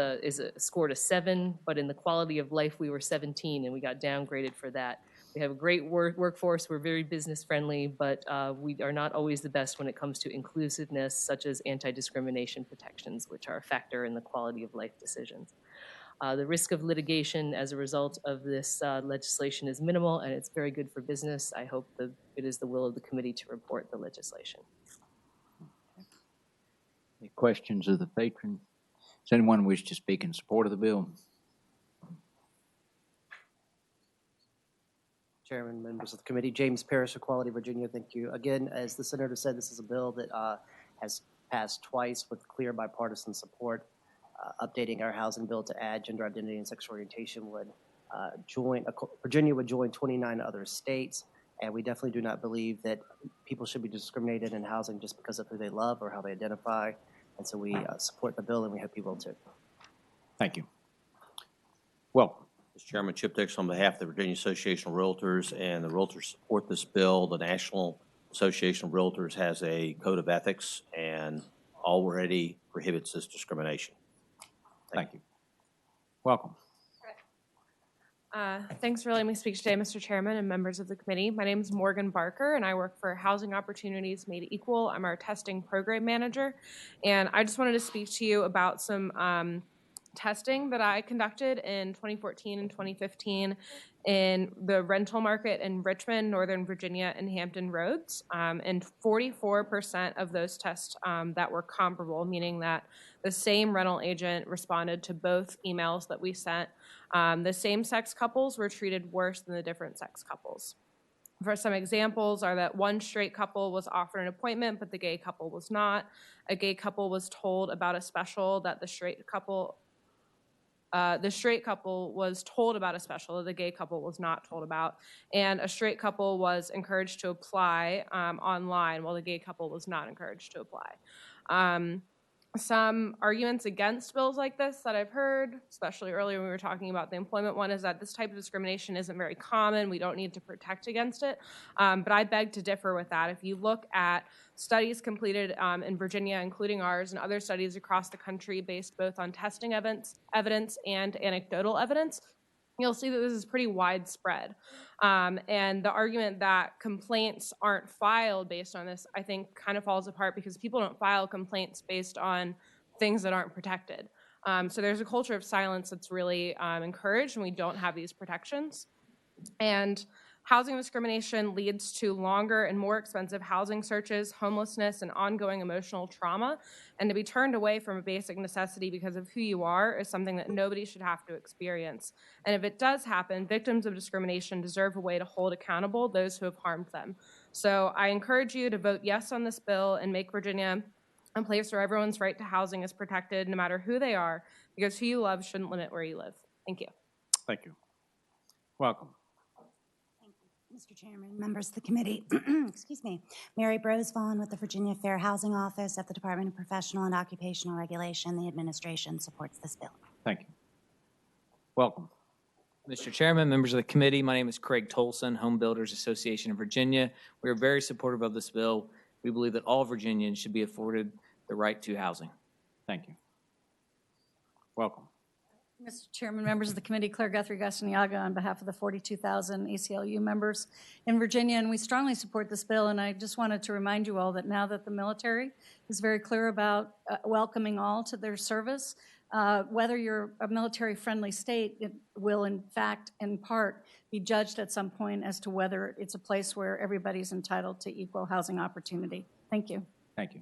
scored a 7, but in the quality of life we were 17, and we got downgraded for that. We have a great workforce. We're very business friendly, but we are not always the best when it comes to inclusiveness, such as anti-discrimination protections, which are a factor in the quality of life decisions. The risk of litigation as a result of this legislation is minimal, and it's very good for business. I hope it is the will of the committee to report the legislation. Any questions of the patron? Does anyone wish to speak in support of the bill? Chairman, members of the committee, James Parrish, Equality, Virginia. Thank you. Again, as the senator said, this is a bill that has passed twice with clear bipartisan support. Updating our housing bill to add gender identity and sexual orientation would Virginia would join 29 other states, and we definitely do not believe that people should be discriminated in housing just because of who they love or how they identify. And so we support the bill, and we hope you will too. Thank you. Welcome. Mr. Chairman, Chip Dix on behalf of the Virginia Association of Realtors, and the Realtors support this bill. The National Association of Realtors has a code of ethics and already prohibits this discrimination. Thank you. Welcome. Thanks for letting me speak today, Mr. Chairman and members of the committee. My name is Morgan Barker, and I work for Housing Opportunities Made Equal. I'm our testing program manager, and I just wanted to speak to you about some testing that I conducted in 2014 and 2015 in the rental market in Richmond, Northern Virginia, and Hampton Roads. And 44% of those tests that were comparable, meaning that the same rental agent responded to both emails that we sent. The same-sex couples were treated worse than the different-sex couples. For some examples are that one straight couple was offered an appointment, but the gay couple was not. A gay couple was told about a special that the straight couple was told about a special that the gay couple was not told about, and a straight couple was encouraged to apply online while the gay couple was not encouraged to apply. Some arguments against bills like this that I've heard, especially earlier when we were talking about the employment one, is that this type of discrimination isn't very common. We don't need to protect against it. But I beg to differ with that. If you look at studies completed in Virginia, including ours, and other studies across the country based both on testing evidence and anecdotal evidence, you'll see that this is pretty widespread. And the argument that complaints aren't filed based on this, I think, kind of falls apart because people don't file complaints based on things that aren't protected. So there's a culture of silence that's really encouraged, and we don't have these protections. And housing discrimination leads to longer and more expensive housing searches, homelessness, and ongoing emotional trauma. And to be turned away from a basic necessity because of who you are is something that nobody should have to experience. And if it does happen, victims of discrimination deserve a way to hold accountable those who have harmed them. So I encourage you to vote yes on this bill and make Virginia a place where everyone's right to housing is protected, no matter who they are, because who you love shouldn't limit where you live. Thank you. Thank you. Welcome. Mr. Chairman, members of the committee, excuse me, Mary Brosvon with the Virginia Fair Housing Office at the Department of Professional and Occupational Regulation. The administration supports this bill. Thank you. Welcome. Mr. Chairman, members of the committee, my name is Craig Tolson, Home Builders Association of Virginia. We are very supportive of this bill. We believe that all Virginians should be afforded the right to housing. Thank you. Welcome. Mr. Chairman, members of the committee, Claire Guthrie Gastaniaga on behalf of the 42,000 ACLU members in Virginia, and we strongly support this bill. And I just wanted to remind you all that now that the military is very clear about welcoming all to their service, whether you're a military-friendly state, it will in fact, in part, be judged at some point as to whether it's a place where everybody's entitled to equal housing opportunity. Thank you. Thank you.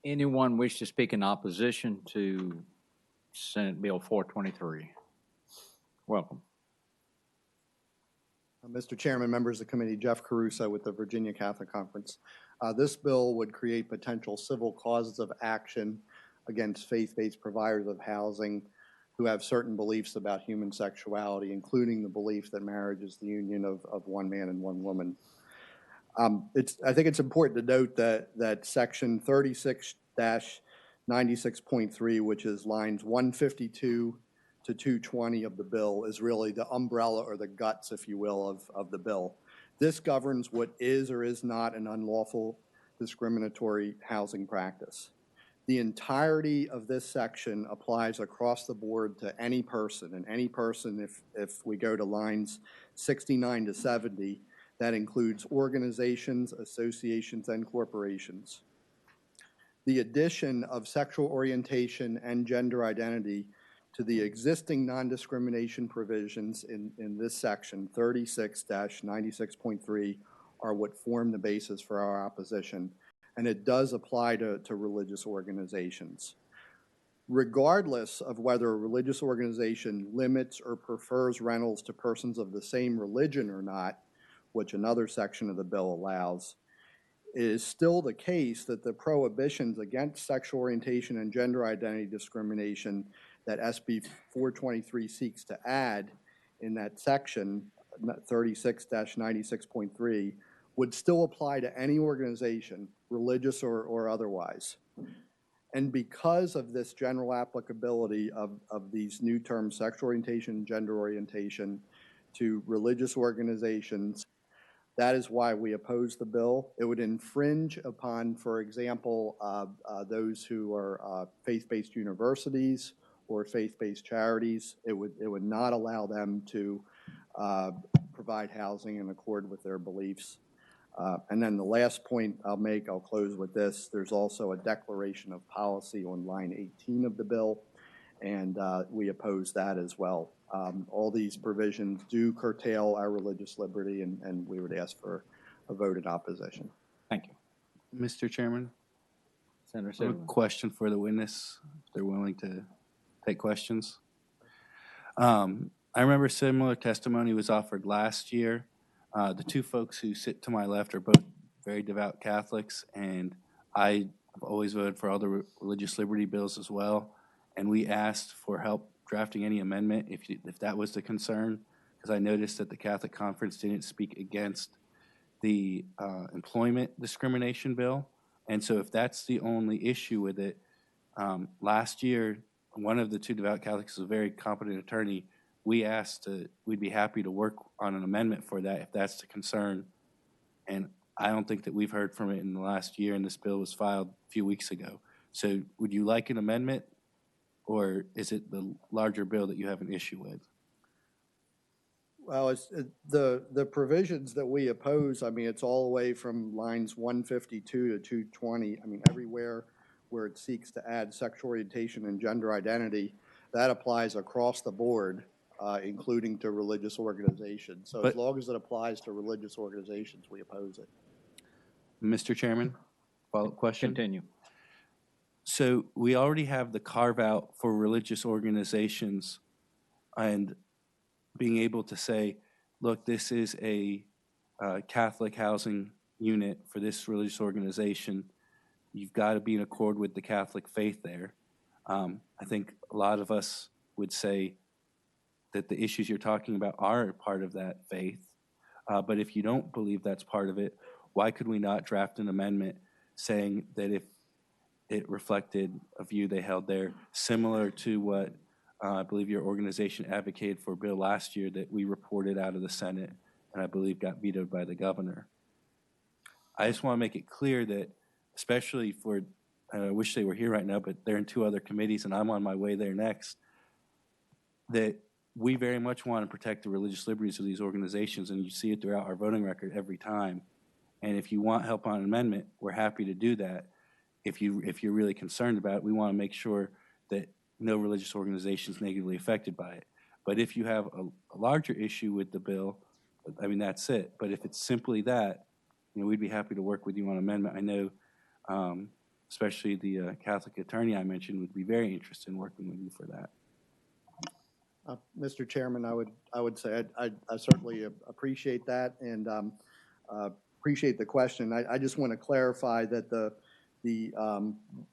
Anyone wish to speak in opposition to Senate Bill 423? Welcome. Mr. Chairman, members of the committee, Jeff Caruso with the Virginia Catholic Conference. This bill would create potential civil causes of action against faith-based providers of housing who have certain beliefs about human sexuality, including the belief that marriage is the union of one man and one woman. I think it's important to note that Section 36-96.3, which is lines 152 to 220 of the bill, is really the umbrella or the guts, if you will, of the bill. This governs what is or is not an unlawful discriminatory housing practice. The entirety of this section applies across the board to any person, and any person, if we go to lines 69 to 70, that includes organizations, associations, and corporations. The addition of sexual orientation and gender identity to the existing non-discrimination provisions in this section, 36-96.3, are what form the basis for our opposition, and it does apply to religious organizations. Regardless of whether a religious organization limits or prefers rentals to persons of the same religion or not, which another section of the bill allows, it is still the case that the prohibitions against sexual orientation and gender identity discrimination that SB 423 seeks to add in that section, 36-96.3, would still apply to any organization, religious or otherwise. And because of this general applicability of these new terms, sexual orientation and gender orientation, to religious organizations, that is why we oppose the bill. It would infringe upon, for example, those who are faith-based universities or faith-based charities. It would not allow them to provide housing in accord with their beliefs. And then the last point I'll close with this. There's also a declaration of policy on line 18 of the bill, and we oppose that as well. All these provisions do curtail our religious liberty, and we would ask for a vote in opposition. Thank you. Mr. Chairman, Senator I have a Sidwell. question for the witness, if they're willing to take questions. I remember similar testimony was offered last year. The two folks who sit to my left are both very devout Catholics, and I have always voted for all the religious liberty bills as well. And we asked for help drafting any amendment if that was the concern, because I noticed that the Catholic Conference didn't speak against the employment discrimination bill. And so if that's the only issue with it, last year, one of the two devout Catholics is a very competent attorney. We asked we'd be happy to work on an amendment for that if that's the concern. And I don't think that we've heard from it in the last year, and this bill was filed a few weeks ago. So would you like an amendment, or is it the larger bill that you have an issue with? Well, the provisions that we oppose, I mean, it's all the way from lines 152 to 220. I mean, everywhere where it seeks to add sexual orientation and gender identity, that applies across the board, including to religious organizations. So as long as it applies to religious organizations, we oppose it. Mr. Chairman, follow-up question? Continue. So we already have the carve-out for religious organizations and being able to say, look, this is a Catholic housing unit for this religious organization. you've got to be in accord with the Catholic faith there. I think a lot of us would say that the issues you're talking about are part of that faith. But if you don't believe that's part of it, why could we not draft an amendment saying that if it reflected a view they held there, similar to what I believe your organization advocated for a bill last year that we reported out of the Senate and I believe got vetoed by the governor. I just want to make it clear that, especially for, I wish they were here right now, but they're in 2 other committees and I'm on my way there next, that we very much want to protect the religious liberties of these organizations, and you see it throughout our voting record every time. And if you want help on an amendment, we're happy to do that. If you're really concerned about it, we want to make sure that no religious organization is negatively affected by it. But if you have a larger issue with the bill, I mean, that's it. But if it's simply that, we'd be happy to work with you on amendment. I know especially the Catholic attorney I mentioned would be very interested in working with you for that. Mr. Chairman, I would say I certainly appreciate that and appreciate the question. I just want to clarify that the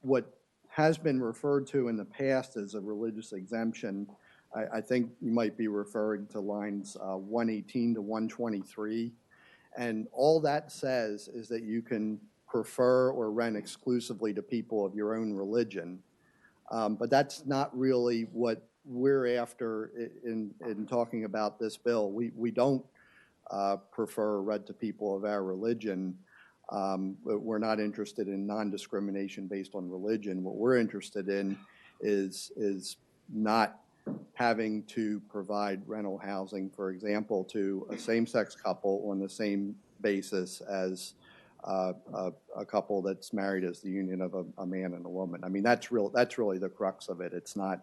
what has been referred to in the past as a religious exemption, I think you might be referring to lines 118 to 123. And all that says is that you can prefer or rent exclusively to people of your own religion. But that's not really what we're after in talking about this bill. We don't prefer rent to people of our religion. We're not interested in non-discrimination based on religion. What we're interested in is not having to provide rental housing, for example, to a same-sex couple on the same basis as a couple that's married as the union of a man and a woman. I mean, that's really the crux of it. It's not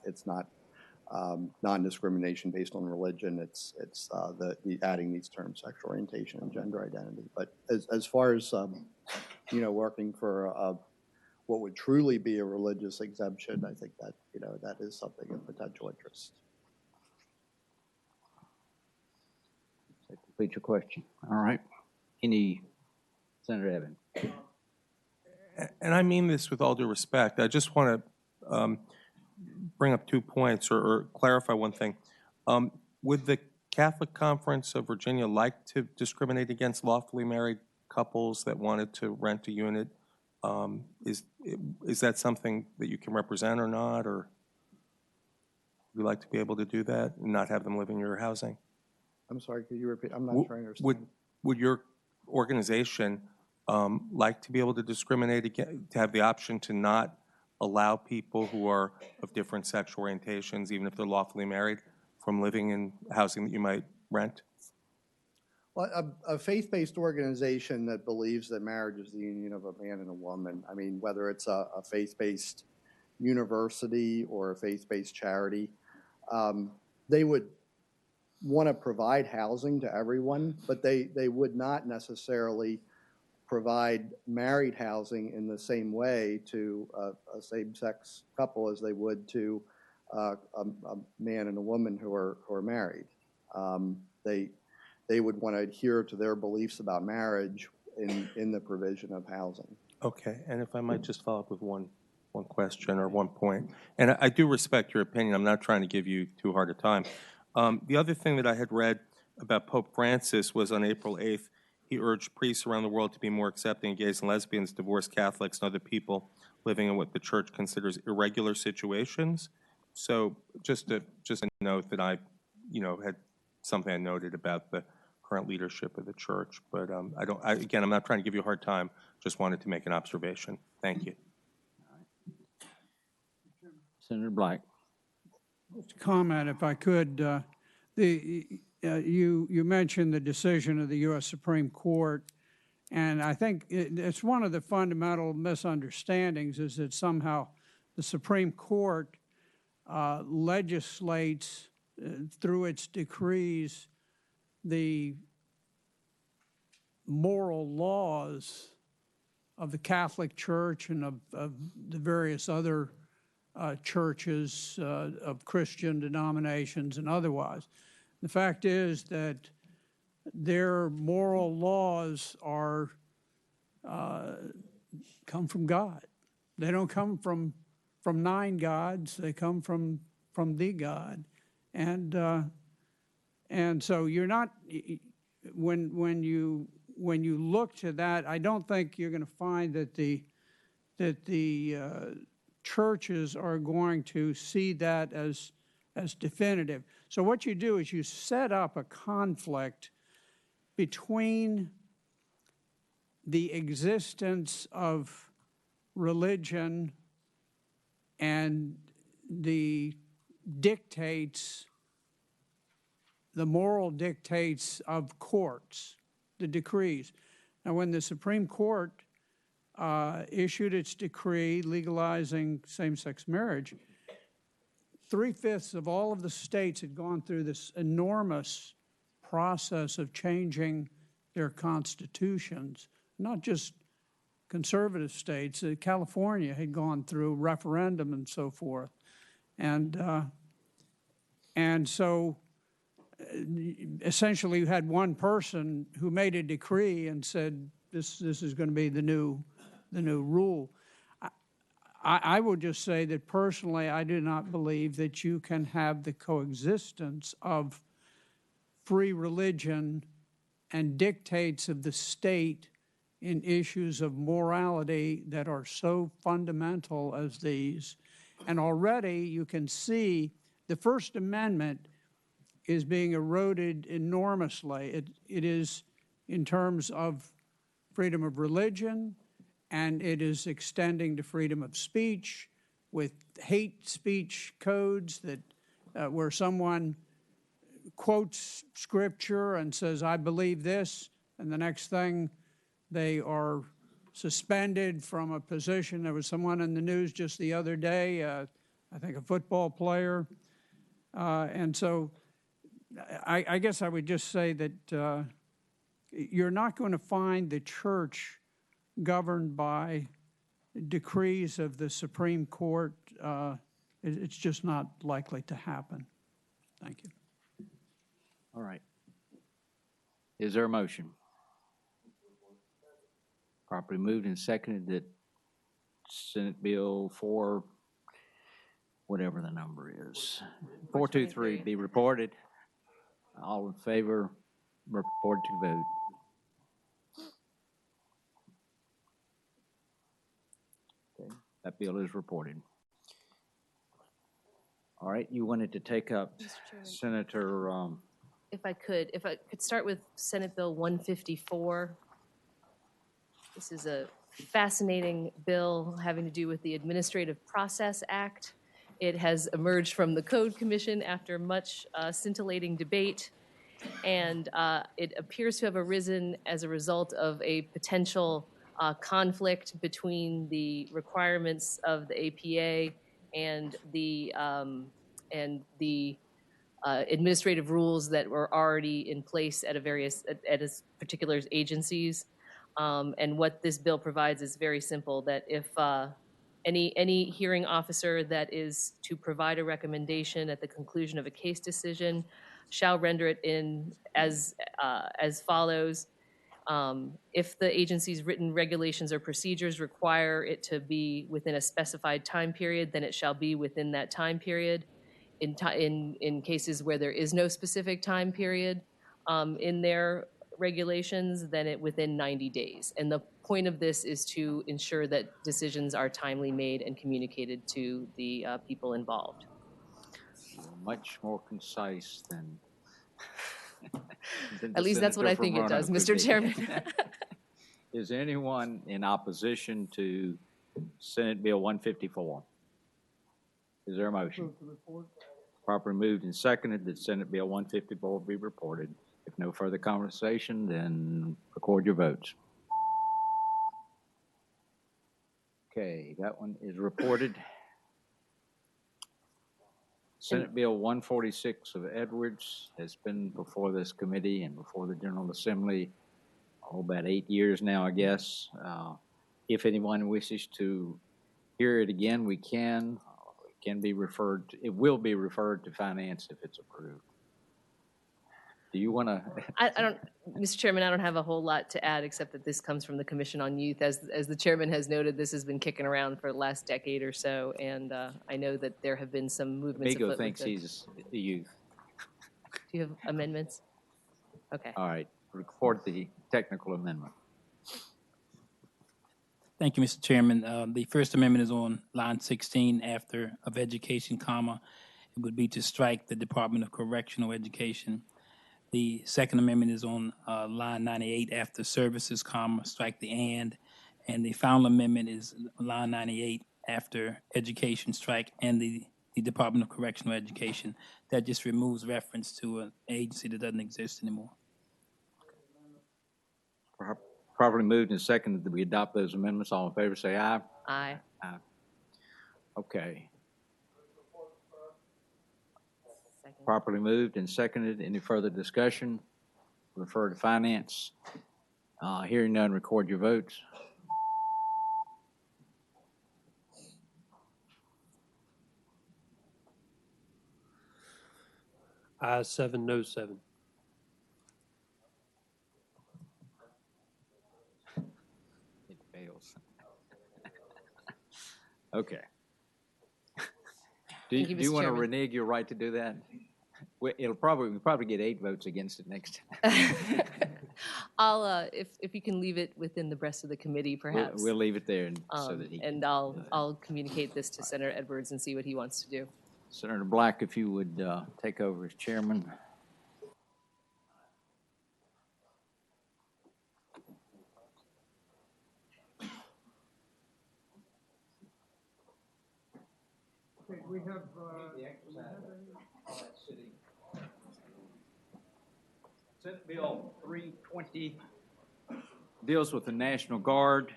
non-discrimination based on religion. It's the adding these terms, sexual orientation and gender identity. But as far as working for what would truly be a religious exemption, I think that that is something of potential interest. That completes your question. All right. Senator Evans. And I mean this with all due respect. I just want to bring up 2 points or clarify one thing. Would the Catholic Conference of Virginia like to discriminate against lawfully married couples that wanted to rent a unit? Is that something that you can represent or not? Or would you like to be able to do that and not have them live in your housing? I'm sorry, could you repeat? I'm not trying to understand. Would your organization like to be able to discriminate, to have the option to not allow people who are of different sexual orientations, even if they're lawfully married, from living in housing that you might rent? Well, a faith-based organization that believes that marriage is the union of a man and a woman, I mean, whether it's a faith-based university or a faith-based charity, they would want to provide housing to everyone, but they would not necessarily provide married housing in the same way to a same-sex couple as they would to a man and a woman who are married. They would want to adhere to their beliefs about marriage in the provision of housing. Okay, and if I might just follow up with one question or one point. And I do respect your opinion. I'm not trying to give you too hard a time. The other thing that I had read about Pope Francis was on April 8th, he urged priests around the world to be more accepting of gays and lesbians, divorced Catholics, and other people living in what the church considers irregular situations. So just a note that I, had something I noted about the current leadership of the church. But again, I'm not trying to give you a hard time. Just wanted to make an observation. Thank you. Senator Black. Just comment, if I could. You mentioned the decision of the U.S. Supreme Court, and I think it's one of the fundamental misunderstandings is that somehow the Supreme Court legislates through its decrees the moral laws of the Catholic Church and of the various other churches of Christian denominations and otherwise. The fact is that their moral laws are come from God. They don't come from nine gods. They come from the God, and so you're not when you look to that. I don't think you're going to find that the churches are going to see that as definitive. So what you do is you set up a conflict between the existence of religion and the dictates, the moral dictates of courts, the decrees. Now, when the Supreme Court issued its decree legalizing same-sex marriage, 3/5 of all of the states had gone through this enormous process of changing their constitutions, not just conservative states. California had gone through referendum and so forth. And so essentially you had one person who made a decree and said, this is going to be the new rule. I would just say that personally, I do not believe that you can have the coexistence of free religion and dictates of the state in issues of morality that are so fundamental as these. And already you can see the First Amendment is being eroded enormously. It is in terms of freedom of religion, and it is extending to freedom of speech with hate speech codes that where someone quotes scripture and says, I believe this, and the next thing they are suspended from a position. There was someone in the news just the other day, I think a football player. And so I guess I would just say that you're not going to find the church governed by decrees of the Supreme Court. It's just not likely to happen. Thank you. All right. Is there a motion? Properly moved and seconded that Senate Bill 4, whatever the number is, 423 be reported. All in favor, report to vote. Okay, that bill is reported. All right, you wanted to take up Senator. If I could start with Senate Bill 154. This is a fascinating bill having to do with the Administrative Process Act. It has emerged from the Code Commission after much scintillating debate, and it appears to have arisen as a result of a potential conflict between the requirements of the APA and the administrative rules that were already in place at a particular agencies. And what this bill provides is very simple, that if any hearing officer that is to provide a recommendation at the conclusion of a case decision shall render it in as follows. If the agency's written regulations or procedures require it to be within a specified time period, then it shall be within that time period. In cases where there is no specific time period in their regulations, then it within 90 days. And the point of this is to ensure that decisions are timely made and communicated to the people involved. Much more concise than. At least that's what I think it does, Mr. Chairman. Is anyone in opposition to Senate Bill 154? Is there a motion? Properly moved and seconded that Senate Bill 154 be reported. If no further conversation, then record your votes. Okay, that one is reported. Senate Bill 146 of Edwards has been before this committee and before the General Assembly about 8 years now, I guess. If anyone wishes to hear it again, we can. It will be referred to Finance if it's approved. Do you want to? I don't, Mr. Chairman, I don't have a whole lot to add, except that this comes from the Commission on Youth. As the chairman has noted, this has been kicking around for the last decade or so, and I know that there have been some movements afoot Migo with thinks the- he's the youth. Do you have amendments? Okay. All right, record the technical amendment. Thank you, Mr. Chairman. The first amendment is on line 16 after of education, comma. It would be to strike the Department of Correctional Education. The second amendment is on line 98 after services, comma, strike the and. And the final amendment is line 98 after education, strike and the Department of Correctional Education. That just removes reference to an agency that doesn't exist anymore. Properly moved and seconded that we adopt those amendments. All in favor, say aye. Aye. Aye. Okay. Properly moved and seconded. Any further discussion? Refer to finance. Hearing none, record your votes. Ayes 7, no 7. It fails. Okay. Do Thank you, you Mr. want to Chairman. renege your right to do that? We'll probably get 8 votes against it next time. I'll, if you can leave it within the breast of the committee, perhaps. We'll leave it there so that he. And I'll communicate this to Senator Edwards and see what he wants to do. Senator Black, if you would take over as chairman. We have, Senate Bill 320 deals with the National Guard,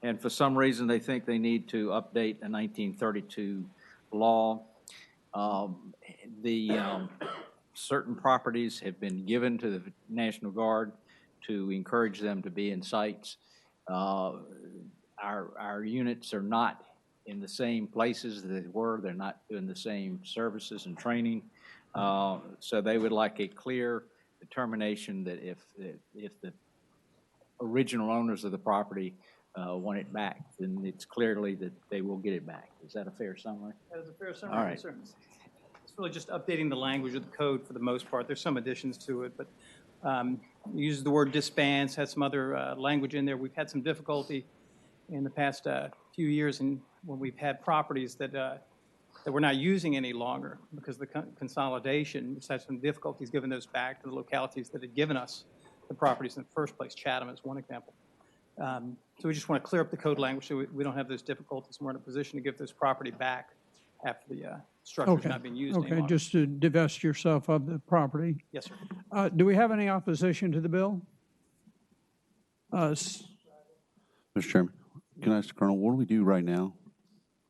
and for some reason they think they need to update a 1932 law. Certain properties have been given to the National Guard to encourage them to be in sites. Our units are not in the same places that they were. They're not doing the same services and training. So they would like a clear determination that if the original owners of the property want it back, then it's clearly that they will get it back. Is that a fair summary? That is a fair All summary, right. yes, sir. It's really just updating the language of the code for the most part. There's some additions to it, but uses the word disbands, has some other language in there. We've had some difficulty in the past few years when we've had properties that we're not using any longer because of the consolidation. We've had some difficulties giving those back to the localities that had given us the properties in the first place. Chatham is one example. So we just want to clear up the code language so we don't have those difficulties. We're in a position to give this property back after the structure's not being used okay, anymore. just to divest yourself of the property. Yes, sir. Do we have any opposition to the bill? Mr. Chairman, can I ask the Colonel, what do we do right now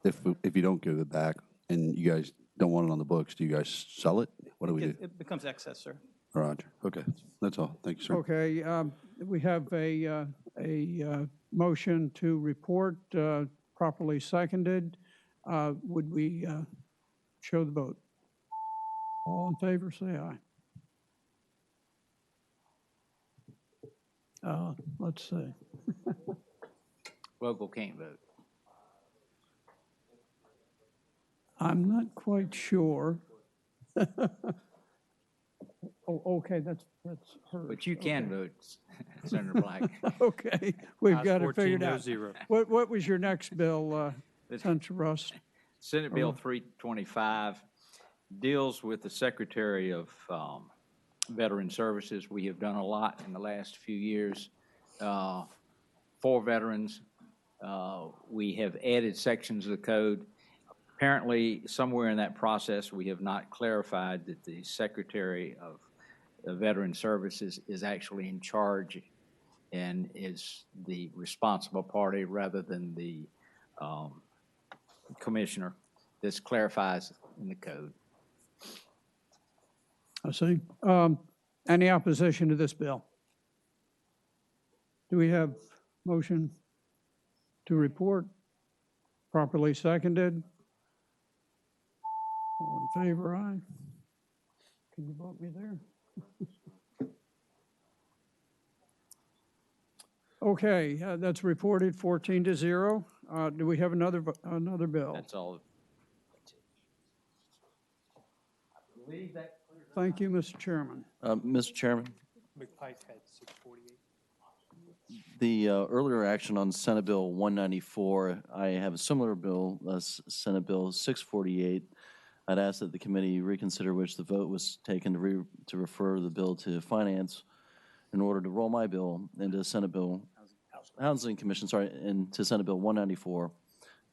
if you don't give it back and you guys don't want it on the books? Do you guys sell it? What do we do? It becomes excess, sir. Roger. Okay, that's all. Thank you, sir. Okay, we have a motion to report properly seconded. Would we show the vote? All in favor, say aye. Let's see. Local can't vote. I'm not quite sure. Oh, okay, that's her. But you can vote, Senator Black. Okay, we've Ayes got it 14, figured no out. 0. What was your next bill, Senator Russ? Senate Bill 325 deals with the Secretary of Veteran Services. We have done a lot in the last few years for veterans. We have added sections of the code. Apparently, somewhere in that process, we have not clarified that the Secretary of Veteran Services is actually in charge and is the responsible party rather than the commissioner. This clarifies in the code. I see. Any opposition to this bill? Do we have motion to report? Properly seconded? All in favor, aye. Can you vote me there? Okay, that's reported 14-0. Do we have another bill? That's all. Thank you, Mr. Chairman. Mr. Chairman, McPike had 648. the earlier action on Senate Bill 194, I have a similar bill, Senate Bill 648. I'd ask that the committee reconsider which the vote was taken to refer the bill to Finance in order to roll my bill into Senate Bill, Housing Commission, sorry, into Senate Bill 194,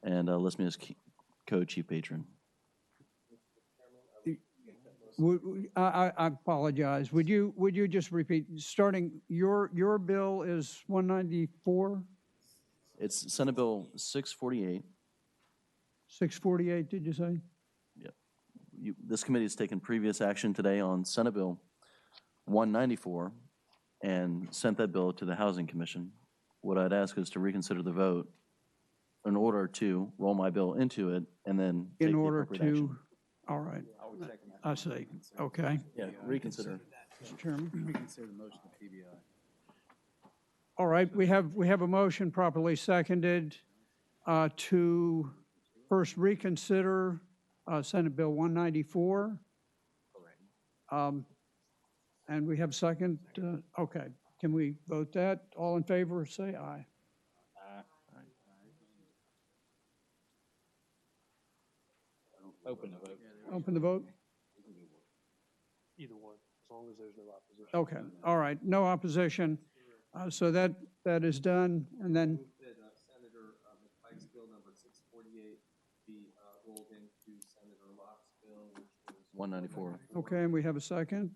and list me as co-chief patron. I apologize. Would you just repeat, starting, your bill is 194? It's Senate Bill 648. 648, did you say? Yep. This committee has taken previous action today on Senate Bill 194 and sent that bill to the Housing Commission. What I'd ask is to reconsider the vote in order to roll my bill into it and then take In the order appropriate action. to, all right. I see. Okay. Yeah, reconsider. Mr. Chairman. Reconsider the motion to PBI. All right, we have a motion properly seconded to first reconsider Senate Bill 194. And we have second. Okay, can we vote that? All in favor, say aye. Open the vote. Open the vote. Either one, as long as there's no opposition. Okay, all right, no opposition. So that is done, and then, Senator McPike's bill number 648 be rolled into Senator Locke's bill, which was 194. okay, and we have a second?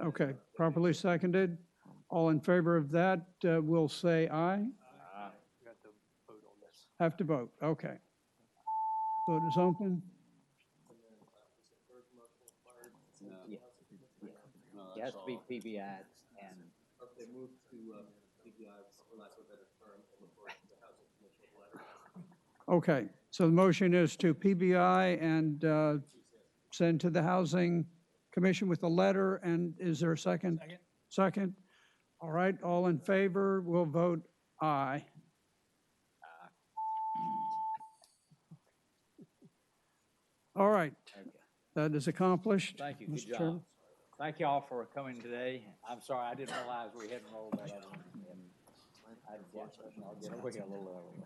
Okay, properly seconded. All in favor of that, will say aye. You have to vote on this. Have to vote, okay. Vote is open. It has to be PBI and. Okay, move to PBI, for lack of a better term, and refer to the Housing Commission letter. Okay, so the motion is to PBI and send to the Housing Commission with a letter, and is there a second? Second. All right, all in favor, will vote aye. All right, that is accomplished. Thank you, Mr. good job. Chairman. Thank you all for coming today. I'm sorry, I didn't realize we hadn't rolled that other one. And I'll get over here a little earlier.